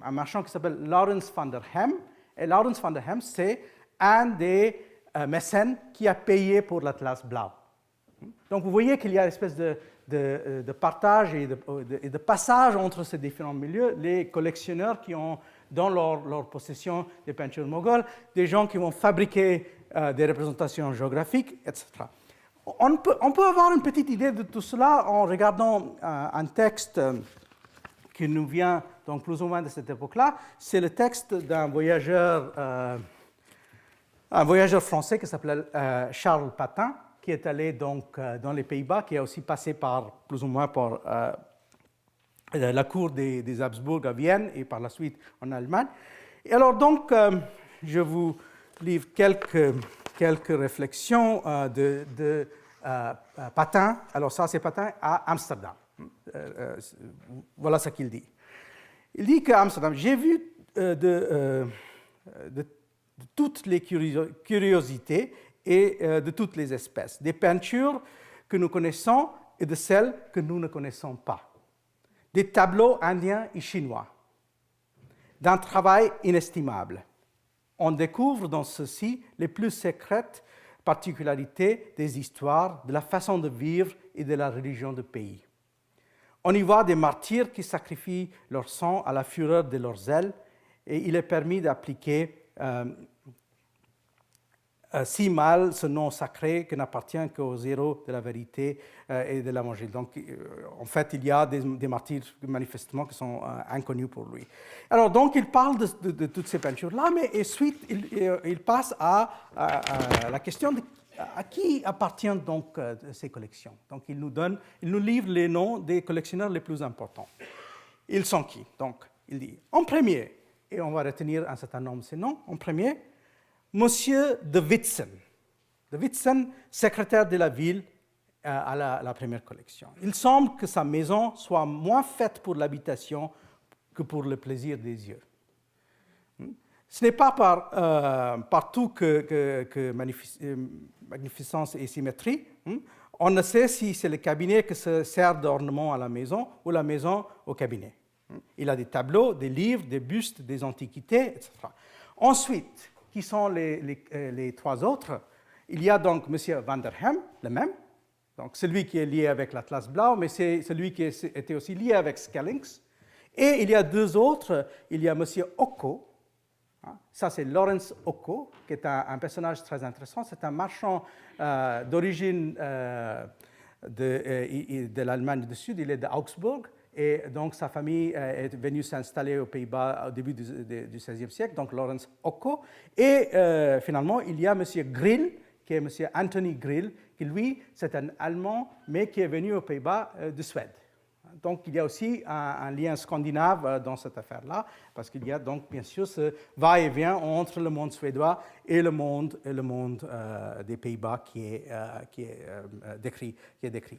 un marchand qui s'appelle Laurens van der Hem. Et Laurens van der Hem, c'est un des mécènes qui a payé pour l'Atlas Blau. Donc, vous voyez qu'il y a une espèce de partage et de passage entre ces différents milieux. Les collectionneurs qui ont dans leur possession des peintures mogholes, des gens qui vont fabriquer des représentations géographiques, etc. On peut avoir une petite idée de tout cela en regardant un texte qui nous vient donc plus ou moins de cette époque-là. C'est le texte d'un voyageur français qui s'appelait Charles Patin, qui est allé donc dans les Pays-Bas, qui a aussi passé plus ou moins par la cour des Habsbourg à Vienne et par la suite en Allemagne. Et alors donc, je vous livre quelques réflexions de Patin. Alors ça, c'est Patin à Amsterdam. Voilà ce qu'il dit. Il dit qu'à Amsterdam, j'ai vu de toutes les curiosités et de toutes les espèces, des peintures que nous connaissons et de celles que nous ne connaissons pas, des tableaux indiens et chinois, d'un travail inestimable. On découvre dans ceci les plus secrètes particularités des histoires, de la façon de vivre et de la religion du pays. On y voit des martyrs qui sacrifient leur sang à la fureur de leurs ailes, et il est permis d'appliquer si mal ce nom sacré qui n'appartient qu'aux héros de la vérité et de l'évangile. Donc, en fait, il y a des martyrs manifestement qui sont inconnus pour lui. Alors, donc, il parle de toutes ces peintures-là, mais ensuite, il passe à la question de à qui appartiennent donc ces collections. Donc, il nous livre les noms des collectionneurs les plus importants. Ils sont qui? Donc, il dit, en premier, et on va retenir un certain nombre de ces noms, en premier, Monsieur de Witzen. de Witsen, secrétaire de la ville à la première collection. Il semble que sa maison soit moins faite pour l'habitation que pour le plaisir des yeux. Ce n'est pas partout que magnificence et symétrie. On ne sait si c'est le cabinet qui se sert d'ornement à la maison ou la maison au cabinet. Il a des tableaux, des livres, des bustes, des antiquités, etc. Ensuite, qui sont les trois autres? Il y a donc M. Van der Hem, le même, donc celui qui est lié avec l'Atlas Blau, mais c'est celui qui était aussi lié avec Skellings. Et il y a deux autres. Il y a M. Occo. Ça, c'est Lawrence Occo, qui est un personnage très intéressant. C'est un marchand d'origine de l'Allemagne du Sud. Il est d'Augsbourg. Et donc, sa famille est venue s'installer aux Pays-Bas au début du XVIe siècle, donc Lawrence Occo. Et finalement, il y a M. Grill, qui est M. Anthony Grill, qui, lui, c'est un Allemand, mais qui est venu aux Pays-Bas de Suède. Donc, il y a aussi un lien scandinave dans cette affaire-là, parce qu'il y a donc, bien sûr, ce va-et-vient entre le monde suédois et le monde des Pays-Bas qui est décrit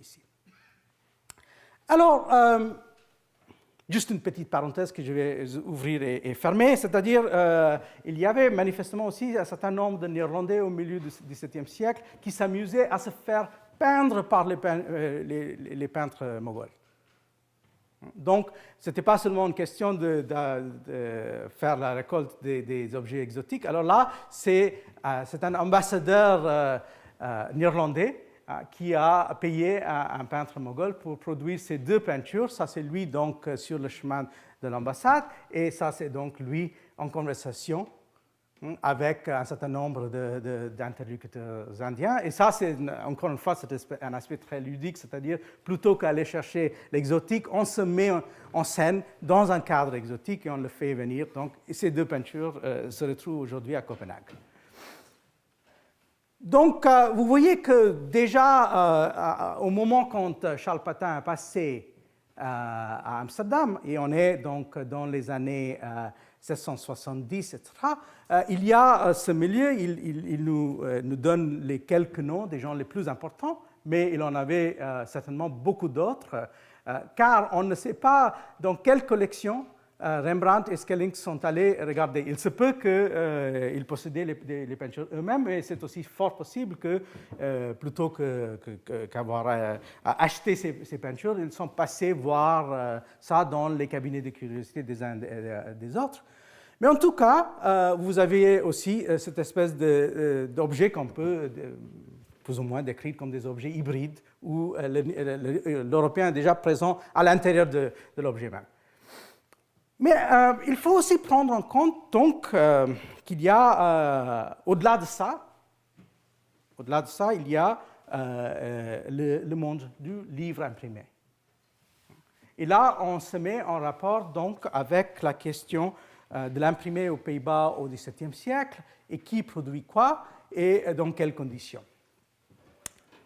ici. Alors, juste une petite parenthèse que je vais ouvrir et fermer, c'est-à-dire il y avait manifestement aussi un certain nombre de Néerlandais au milieu du XVIIe siècle qui s'amusaient à se faire peindre par les peintres moghols. Donc, ce n'était pas seulement une question de faire la récolte des objets exotiques. Alors là, c'est un ambassadeur néerlandais qui a payé un peintre moghol pour produire ces deux peintures. Ça, c'est lui donc sur le chemin de l'ambassade, et ça, c'est donc lui en conversation avec un certain nombre d'interlocuteurs indiens. Et ça, c'est encore une fois un aspect très ludique, c'est-à-dire plutôt qu'aller chercher l'exotique, on se met en scène dans un cadre exotique et on le fait venir. Donc, ces deux peintures se retrouvent aujourd'hui à Copenhague. Donc, vous voyez que déjà, au moment quand Charles Patin est passé à Amsterdam, et on est donc dans les années 1770, etc., il y a ce milieu, il nous donne les quelques noms des gens les plus importants, mais il en avait certainement beaucoup d'autres, car on ne sait pas dans quelle collection Rembrandt et Skellings sont allés regarder. Il se peut qu'ils possédaient les peintures eux-mêmes, mais c'est aussi fort possible que, plutôt qu'avoir acheté ces peintures, ils sont passés voir ça dans les cabinets de curiosité des uns et des autres. Mais en tout cas, vous avez aussi cette espèce d'objet qu'on peut plus ou moins décrire comme des objets hybrides, où l'Européen est déjà présent à l'intérieur de l'objet même. Mais il faut aussi prendre en compte donc qu'il y a, au-delà de ça, il y a le monde du livre imprimé. Et là, on se met en rapport donc avec la question de l'imprimé aux Pays-Bas au XVIIe siècle, et qui produit quoi et dans quelles conditions.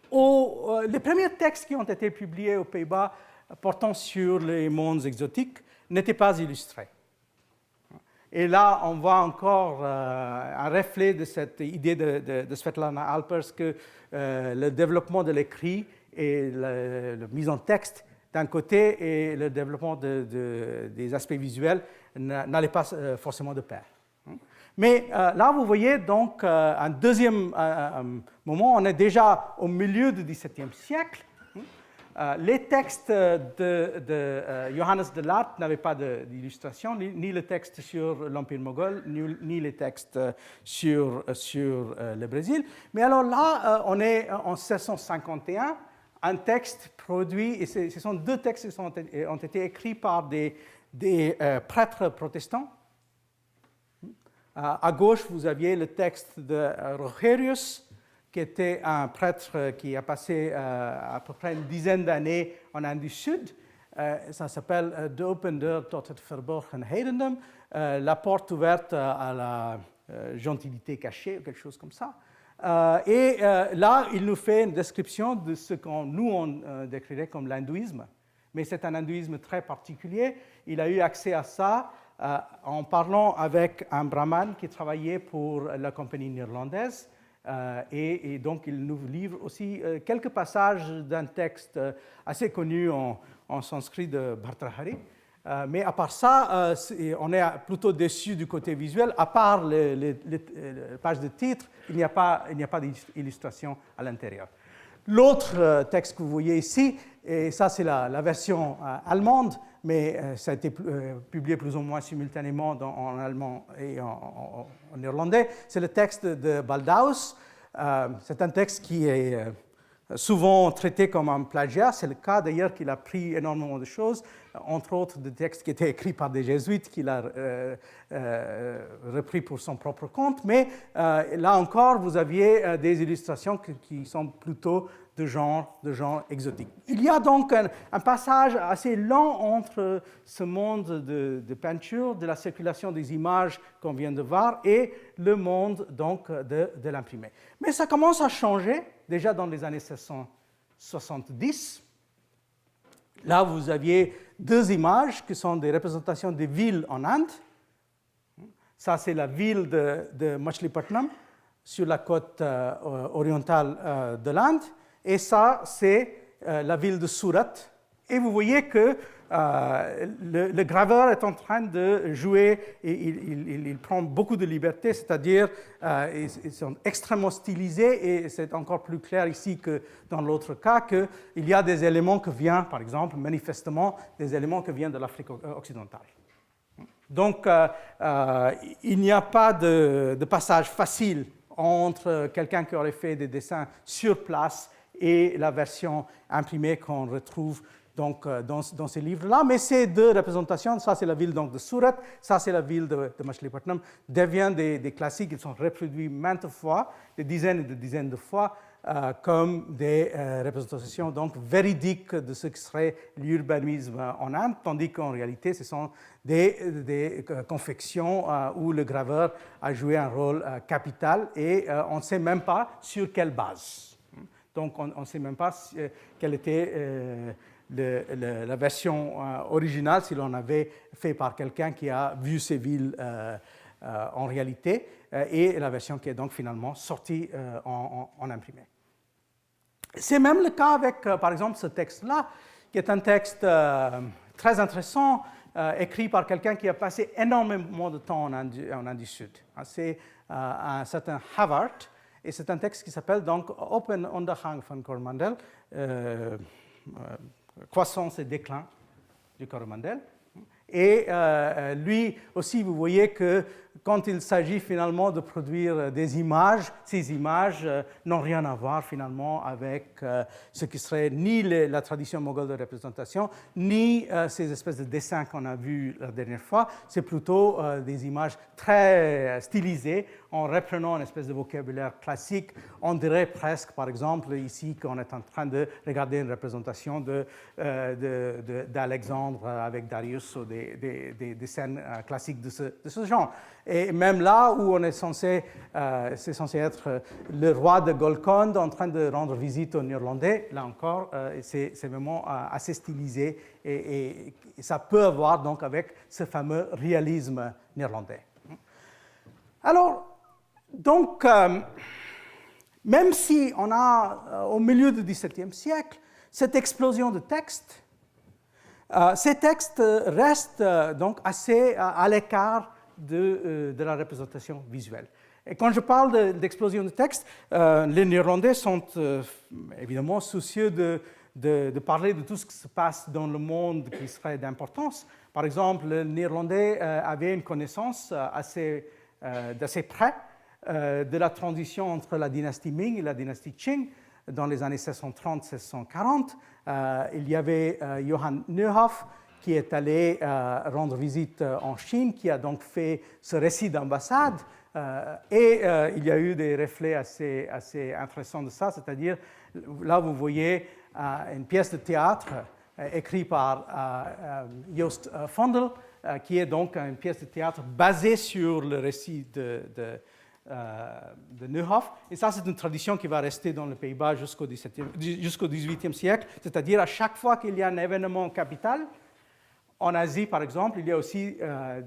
Les premiers textes qui ont été publiés aux Pays-Bas portant sur les mondes exotiques n'étaient pas illustrés. Et là, on voit encore un reflet de cette idée de Svetlana Alpers que le développement de l'écrit et la mise en texte d'un côté et le développement des aspects visuels n'allaient pas forcément de pair. Mais là, vous voyez donc un deuxième moment, on est déjà au milieu du XVIIe siècle. Les textes de Johannes de Laat n'avaient pas d'illustration, ni le texte sur l'Empire moghol, ni les textes sur le Brésil. Mais alors là, on est en 1651, un texte produit, et ce sont deux textes qui ont été écrits par des prêtres protestants. À gauche, vous aviez le texte de Rogerius, qui était un prêtre qui a passé à peu près une dizaine d'années en Inde du Sud. Ça s'appelle De open deur tot het verborgen heidendom, la porte ouverte à la gentilité cachée, ou quelque chose comme ça. Et là, il nous fait une description de ce qu'on décrirait comme l'hindouisme. Mais c'est un hindouisme très particulier. Il a eu accès à ça en parlant avec un brahman qui travaillait pour la compagnie néerlandaise. Et donc, il nous livre aussi quelques passages d'un texte assez connu en sanskrit de Bhartrhari. Mais à part ça, on est plutôt déçu du côté visuel. À part les pages de titre, il n'y a pas d'illustration à l'intérieur. L'autre texte que vous voyez ici, et ça c'est la version allemande, mais ça a été publié plus ou moins simultanément en allemand et en néerlandais, c'est le texte de Baldaus. C'est un texte qui est souvent traité comme un plagiat. C'est le cas d'ailleurs qu'il a pris énormément de choses, entre autres des textes qui étaient écrits par des jésuites qu'il a repris pour son propre compte. Mais là encore, vous aviez des illustrations qui sont plutôt de genre exotique. Il y a donc un passage assez long entre ce monde de peinture, de la circulation des images qu'on vient de voir, et le monde donc de l'imprimé. Mais ça commence à changer déjà dans les années 1770. Là, vous aviez deux images qui sont des représentations des villes en Inde. Ça, c'est la ville de Machilipatnam, sur la côte orientale de l'Inde. Et ça, c'est la ville de Surat. Et vous voyez que le graveur est en train de jouer, et il prend beaucoup de liberté, c'est-à-dire ils sont extrêmement stylisés, et c'est encore plus clair ici que dans l'autre cas, qu'il y a des éléments qui viennent, par exemple, manifestement, des éléments qui viennent de l'Afrique occidentale. Donc, il n'y a pas de passage facile entre quelqu'un qui aurait fait des dessins sur place et la version imprimée qu'on retrouve donc, dans ces livres-là. Mais ces deux représentations, ça c'est la ville donc, de Surat, ça c'est la ville de Machilipatnam, deviennent des classiques. Ils sont reproduits maintes fois, des dizaines et des dizaines de fois, comme des représentations donc, véridiques de ce qui serait l'urbanisme en Inde, tandis qu'en réalité, ce sont des confections où le graveur a joué un rôle capital, et on ne sait même pas sur quelle base. Donc, on ne sait même pas quelle était la version originale, si l'on avait fait par quelqu'un qui a vu ces villes en réalité, et la version qui est donc finalement sortie en imprimé. C'est même le cas avec, par exemple, ce texte-là, qui est un texte très intéressant, écrit par quelqu'un qui a passé énormément de temps en Inde du Sud. C'est un certain Havard. Et c'est un texte qui s'appelle donc Open Ondergang van Coromandel, croissance et déclin du Coromandel. Et lui aussi, vous voyez que quand il s'agit finalement de produire des images, ces images n'ont rien à voir finalement avec ce qui serait ni la tradition moghole de représentation, ni ces espèces de dessins qu'on a vus la dernière fois. C'est plutôt des images très stylisées, en reprenant une espèce de vocabulaire classique. On dirait presque, par exemple, ici, qu'on est en train de regarder une représentation d'Alexandre avec Darius, ou des scènes classiques de ce genre. Et même là où on est c'est censé être le roi de Golconde en train de rendre visite aux Néerlandais, là encore, c'est vraiment assez stylisé, et ça peut avoir donc avec ce fameux réalisme néerlandais. Alors, donc, même si on a, au milieu du XVIIe siècle, cette explosion de textes, ces textes restent donc assez à l'écart de la représentation visuelle. Et quand je parle d'explosion de textes, les Néerlandais sont évidemment soucieux de parler de tout ce qui se passe dans le monde qui serait d'importance. Par exemple, les Néerlandais avaient une connaissance d'assez près de la transition entre la dynastie Ming et la dynastie Qing dans les années 1630-1640. Il y avait Johann Neuhoff qui est allé rendre visite en Chine, qui a donc fait ce récit d'ambassade. Et il y a eu des reflets assez intéressants de ça, c'est-à-dire, là vous voyez une pièce de théâtre écrite par Joost Vondel, qui est donc une pièce de théâtre basée sur le récit de Neuhoff. Et ça, c'est une tradition qui va rester dans les Pays-Bas jusqu'au XVIIIe siècle, c'est-à-dire à chaque fois qu'il y a un événement capital, En Asie, par exemple, il y a aussi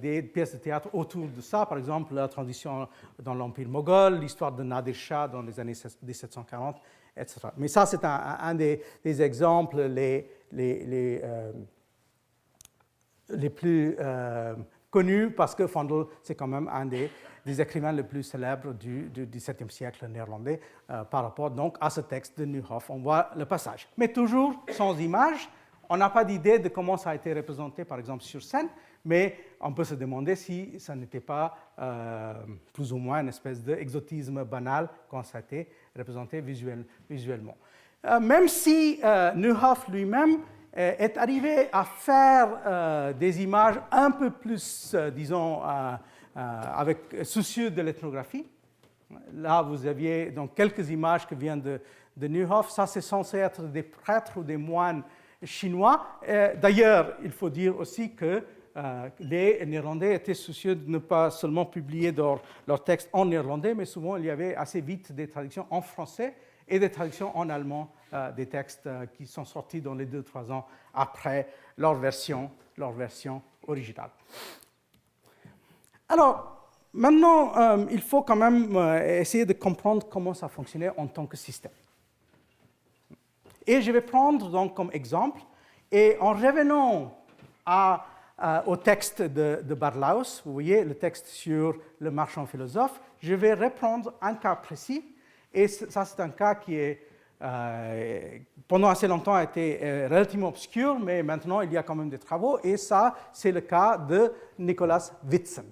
des pièces de théâtre autour de ça. Par exemple, la transition dans l'Empire moghol, l'histoire de Nadir Shah dans les années 1740, etc. Mais ça, c'est un des exemples les plus connus, parce que Vondel, c'est quand même un des écrivains les plus célèbres du XVIIe siècle néerlandais par rapport donc à ce texte de Nieuwhof. On voit le passage. Mais toujours sans image. On n'a pas d'idée de comment ça a été représenté, par exemple, sur scène, mais on peut se demander si ça n'était pas plus ou moins une espèce d'exotisme banal quand ça a été représenté visuellement. Même si Nieuwhof lui-même est arrivé à faire des images un peu plus, disons, soucieux de l'ethnographie. Là, vous aviez donc quelques images qui viennent de Nieuwhof. Ça, c'est censé être des prêtres ou des moines chinois. D'ailleurs, il faut dire aussi que les Néerlandais étaient soucieux de ne pas seulement publier leurs textes en néerlandais, mais souvent il y avait assez vite des traductions en français et des traductions en allemand des textes qui sont sortis dans les 2-3 ans après leur version originale. Alors, maintenant, il faut quand même essayer de comprendre comment ça fonctionnait en tant que système. Et je vais prendre donc comme exemple, et en revenant au texte de Barlaus, vous voyez le texte sur le marchand philosophe, je vais reprendre un cas précis, et ça c'est un cas qui est, pendant assez longtemps a été relativement obscur, mais maintenant il y a quand même des travaux, et ça c'est le cas de Nicolas Witsen.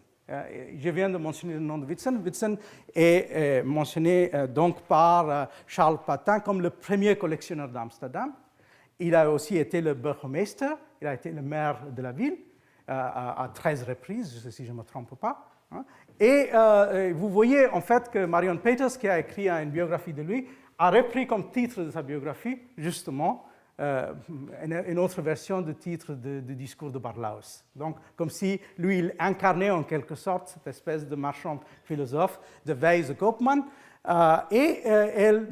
Je viens de mentionner le nom de Witsen. Witsen est mentionné donc par Charles Patin comme le premier collectionneur d'Amsterdam. Il a aussi été le burgemeester, il a été le maire de la ville à 13 reprises, si je ne me trompe pas. Et vous voyez en fait que Marion Peters, qui a écrit une biographie de lui, a repris comme titre de sa biographie justement une autre version du titre du discours de Barlaus. Donc, comme si lui, il incarnait en quelque sorte cette espèce de marchand philosophe, de Weise Koopman. Elle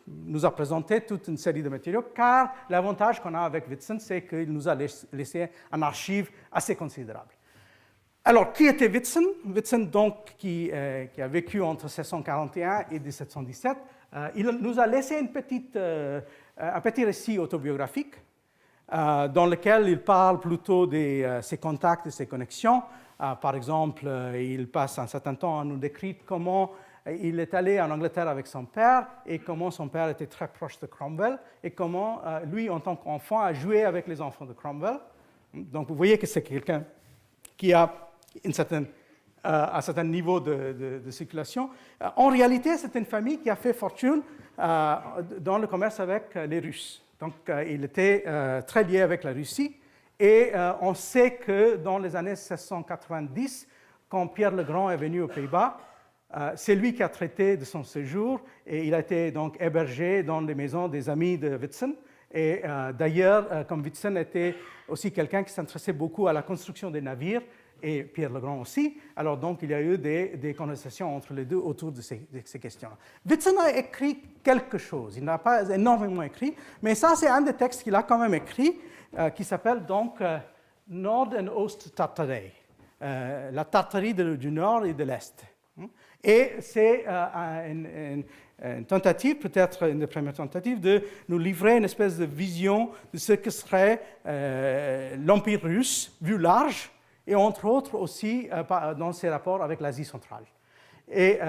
nous a présenté toute une série de matériaux, car l'avantage qu'on a avec Witsen, c'est qu'il nous a laissé un archive assez considérable. Alors, qui était Witsen? Witsen, donc, qui a vécu entre 1641 et 1717, il nous a laissé un petit récit autobiographique dans lequel il parle plutôt de ses contacts et ses connexions. Par exemple, il passe un certain temps à nous décrire comment il est allé en Angleterre avec son père et comment son père était très proche de Cromwell et comment lui, en tant qu'enfant, a joué avec les enfants de Cromwell. Donc, vous voyez que c'est quelqu'un qui a un certain niveau de circulation. En réalité, c'est une famille qui a fait fortune dans le commerce avec les Russes. Donc, il était très lié avec la Russie. Et on sait que dans les années 1690, quand Pierre le Grand est venu aux Pays-Bas, c'est lui qui a traité de son séjour et il a été donc hébergé dans les maisons des amis de Witsen. Et d'ailleurs, comme Witsen était aussi quelqu'un qui s'intéressait beaucoup à la construction des navires, et Pierre le Grand aussi, alors donc il y a eu des conversations entre les deux autour de ces questions. Witsen a écrit quelque chose, il n'a pas énormément écrit, mais ça c'est un des textes qu'il a quand même écrit, qui s'appelle donc Nord- and Ost-Tartarei, la Tartarie du Nord et de l'Est. Et c'est une tentative, peut-être une des premières tentatives, de nous livrer une espèce de vision de ce que serait l'Empire russe, vu large, et entre autres aussi dans ses rapports avec l'Asie centrale. Et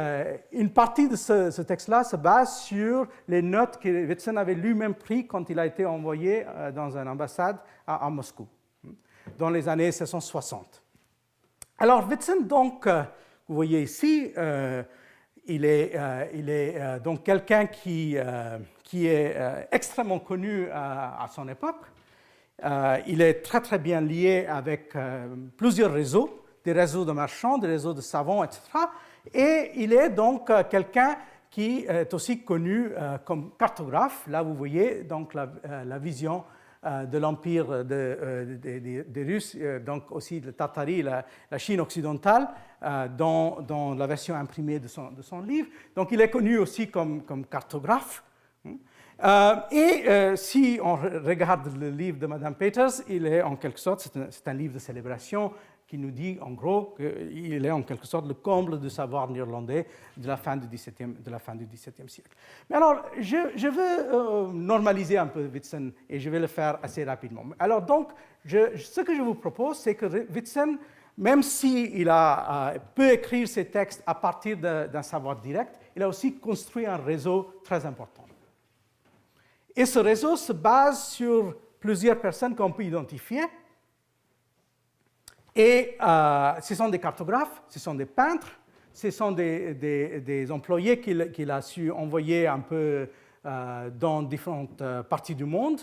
une partie de ce texte-là se base sur les notes que Witsen avait lui-même prises quand il a été envoyé dans une ambassade à Moscou, dans les années 1660. Alors Witsen, donc, vous voyez ici, il est donc quelqu'un qui est extrêmement connu à son époque. Il est très très bien lié avec plusieurs réseaux, des réseaux de marchands, des réseaux de savants, etc. Et il est donc quelqu'un qui est aussi connu comme cartographe. Là, vous voyez donc la vision de l'empire des Russes, donc aussi de Tartarie, la Chine occidentale, dans la version imprimée de son livre. Donc il est connu aussi comme cartographe. Si on regarde le livre de Madame Peters, il est en quelque sorte, c'est un livre de célébration qui nous dit en gros qu'il est en quelque sorte le comble du savoir néerlandais de la fin du XVIIe siècle. Mais alors, je veux normaliser un peu Witsen et je vais le faire assez rapidement. Alors donc, ce que je vous propose, c'est que Witsen, même s'il peut écrire ses textes à partir d'un savoir direct, il a aussi construit un réseau très important. Et ce réseau se base sur plusieurs personnes qu'on peut identifier. Et ce sont des cartographes, ce sont des peintres, ce sont des employés qu'il a su envoyer un peu dans différentes parties du monde,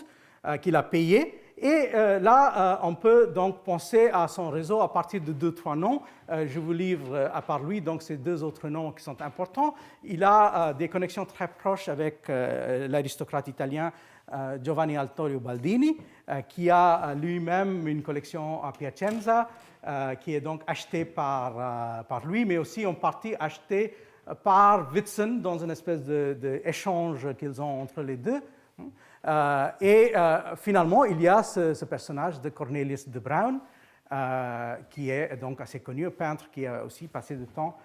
qu'il a payés. Et là, on peut donc penser à son réseau à partir de 2-3 noms. Je vous livre à part lui, donc ces 2 autres noms qui sont importants. Il a des connexions très proches avec l'aristocrate italien Giovanni Altorio Baldini, qui a lui-même une collection à Piacenza, qui est donc achetée par lui, mais aussi en partie achetée par Witsen dans une espèce d'échange qu'ils ont entre les deux. Finalement, il y a ce personnage de Cornelis de Bruijn, qui est donc assez connu, un peintre qui a aussi passé du temps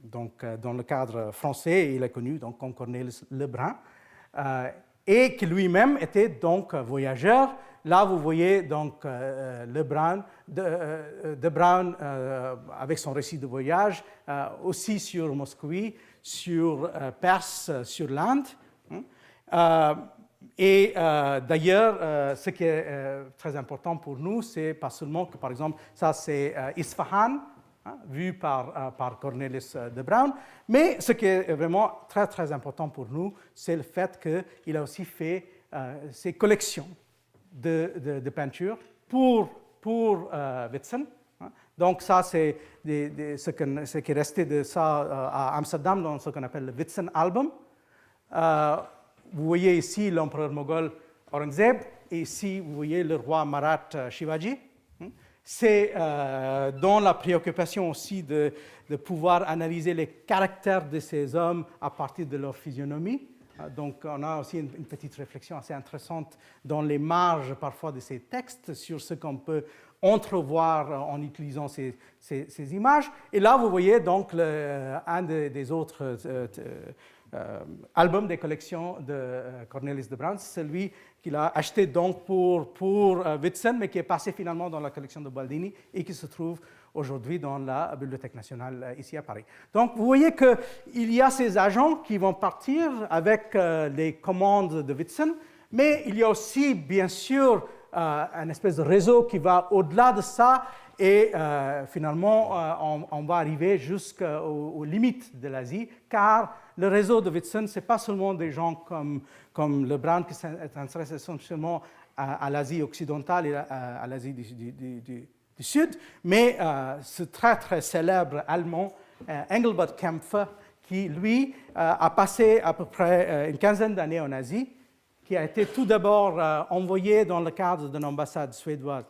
donc, dans le cadre français, il est connu donc, comme Cornelis Lebrun, et qui lui-même était donc voyageur. Là, vous voyez donc Lebrun, de Bruijn avec son récit de voyage, aussi sur Moscou, sur Perse, sur l'Inde. D'ailleurs, ce qui est très important pour nous, c'est pas seulement que, par exemple, ça c'est Isfahan, vu par Cornelis de Bruijn, mais ce qui est vraiment très, très important pour nous, c'est le fait qu'il a aussi fait ses collections de peinture pour Witsen. Donc ça, c'est ce qui est resté de ça à Amsterdam dans ce qu'on appelle le Witsen Album. Vous voyez ici l'empereur moghol Aurangzeb, et ici vous voyez le roi Maratha Shivaji. C'est dans la préoccupation aussi de pouvoir analyser les caractères de ces hommes à partir de leur physionomie. Donc on a aussi une petite réflexion assez intéressante dans les marges parfois de ces textes sur ce qu'on peut entrevoir en utilisant ces images. Et là, vous voyez donc un des autres albums des collections de Cornelis de Bruijn, celui qu'il a acheté donc pour Witsen, mais qui est passé finalement dans la collection de Baldini et qui se trouve aujourd'hui dans la Bibliothèque nationale ici à Paris. Donc vous voyez qu'il y a ces agents qui vont partir avec les commandes de Witsen, mais il y a aussi bien sûr un espèce de réseau qui va au-delà de ça et finalement on va arriver jusqu'aux limites de l'Asie, car le réseau de Witsen, ce n'est pas seulement des gens comme Lebrun qui s'intéressent essentiellement à l'Asie occidentale et à l'Asie du Sud, mais ce très très célèbre Allemand, Engelbert Kämpfer, qui lui a passé à peu près une quinzaine d'années en Asie, qui a été tout d'abord envoyé dans le cadre d'une ambassade suédoise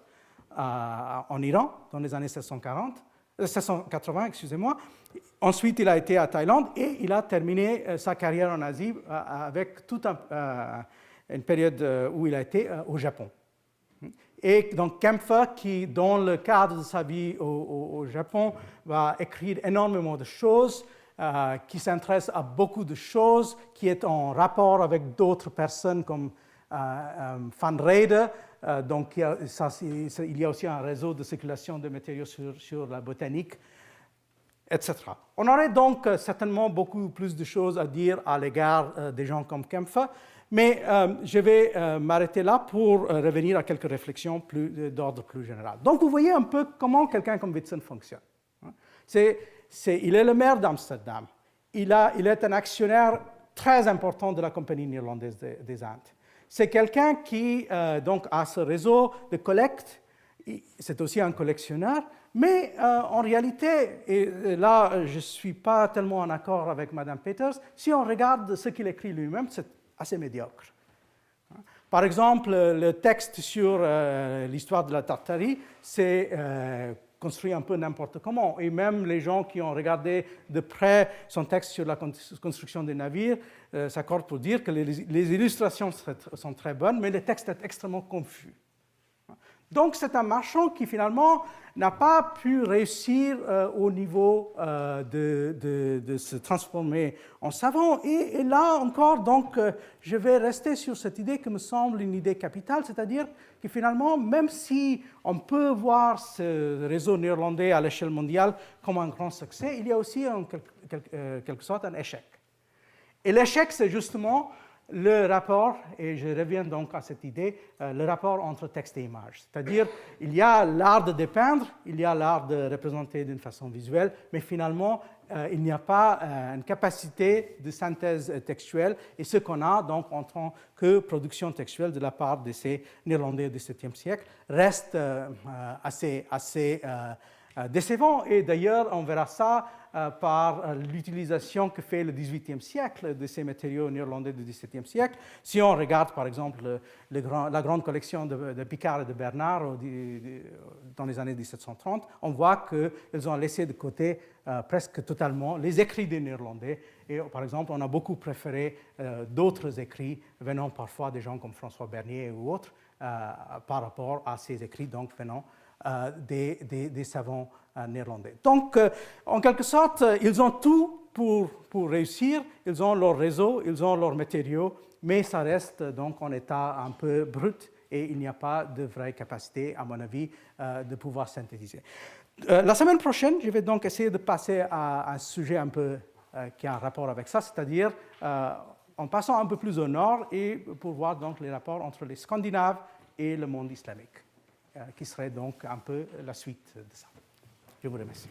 en Iran dans les années 1780, excusez-moi. Ensuite, il a été à Thaïlande et il a terminé sa carrière en Asie avec toute une période où il a été au Japon. Et donc Kämpfer, qui dans le cadre de sa vie au Japon, va écrire énormément de choses, qui s'intéresse à beaucoup de choses, qui est en rapport avec d'autres personnes comme Van Reyde. Donc il y a aussi un réseau de circulation de matériaux sur la botanique, etc. On aurait donc certainement beaucoup plus de choses à dire à l'égard des gens comme Kämpfer, mais je vais m'arrêter là pour revenir à quelques réflexions d'ordre plus général. Donc vous voyez un peu comment quelqu'un comme Witsen fonctionne. Il est le maire d'Amsterdam. Il est un actionnaire très important de la Compagnie néerlandaise des Indes. C'est quelqu'un qui donc a ce réseau de collecte. C'est aussi un collectionneur, mais en réalité, et là je ne suis pas tellement en accord avec Mme Peters, si on regarde ce qu'il écrit lui-même, c'est assez médiocre. Par exemple, le texte sur l'histoire de la Tartarie, c'est construit un peu n'importe comment. Et même les gens qui ont regardé de près son texte sur la construction des navires s'accordent pour dire que les illustrations sont très bonnes, mais le texte est extrêmement confus. Donc, c'est un marchand qui, finalement, n'a pas pu réussir au niveau de se transformer en savant. Et là encore, donc, je vais rester sur cette idée qui me semble une idée capitale, c'est-à-dire que, finalement, même si on peut voir ce réseau néerlandais à l'échelle mondiale comme un grand succès, il y a aussi, en quelque sorte, un échec. Et l'échec, c'est justement le rapport, et je reviens donc à cette idée, le rapport entre texte et image. C'est-à-dire, il y a l'art de dépeindre, il y a l'art de représenter d'une façon visuelle, mais finalement, il n'y a pas une capacité de synthèse textuelle, et ce qu'on a donc en tant que production textuelle de la part de ces Néerlandais du XVIIe siècle reste assez décevant. Et d'ailleurs, on verra ça par l'utilisation que fait le XVIIIe siècle de ces matériaux néerlandais du XVIIe siècle. Si on regarde, par exemple, la grande collection de Picard et de Bernard dans les années 1730, on voit qu'ils ont laissé de côté presque totalement les écrits des Néerlandais. Et par exemple, on a beaucoup préféré d'autres écrits venant parfois des gens comme François Bernier ou autres par rapport à ces écrits donc venant des savants néerlandais. Donc, en quelque sorte, ils ont tout pour réussir. Ils ont leur réseau, ils ont leurs matériaux, mais ça reste donc en état un peu brut et il n'y a pas de vraie capacité, à mon avis, de pouvoir synthétiser. La semaine prochaine, je vais donc essayer de passer à un sujet un peu qui a un rapport avec ça, c'est-à-dire en passant un peu plus au nord et pour voir donc les rapports entre les Scandinaves et le monde islamique, qui serait donc un peu la suite de ça. Je vous remercie.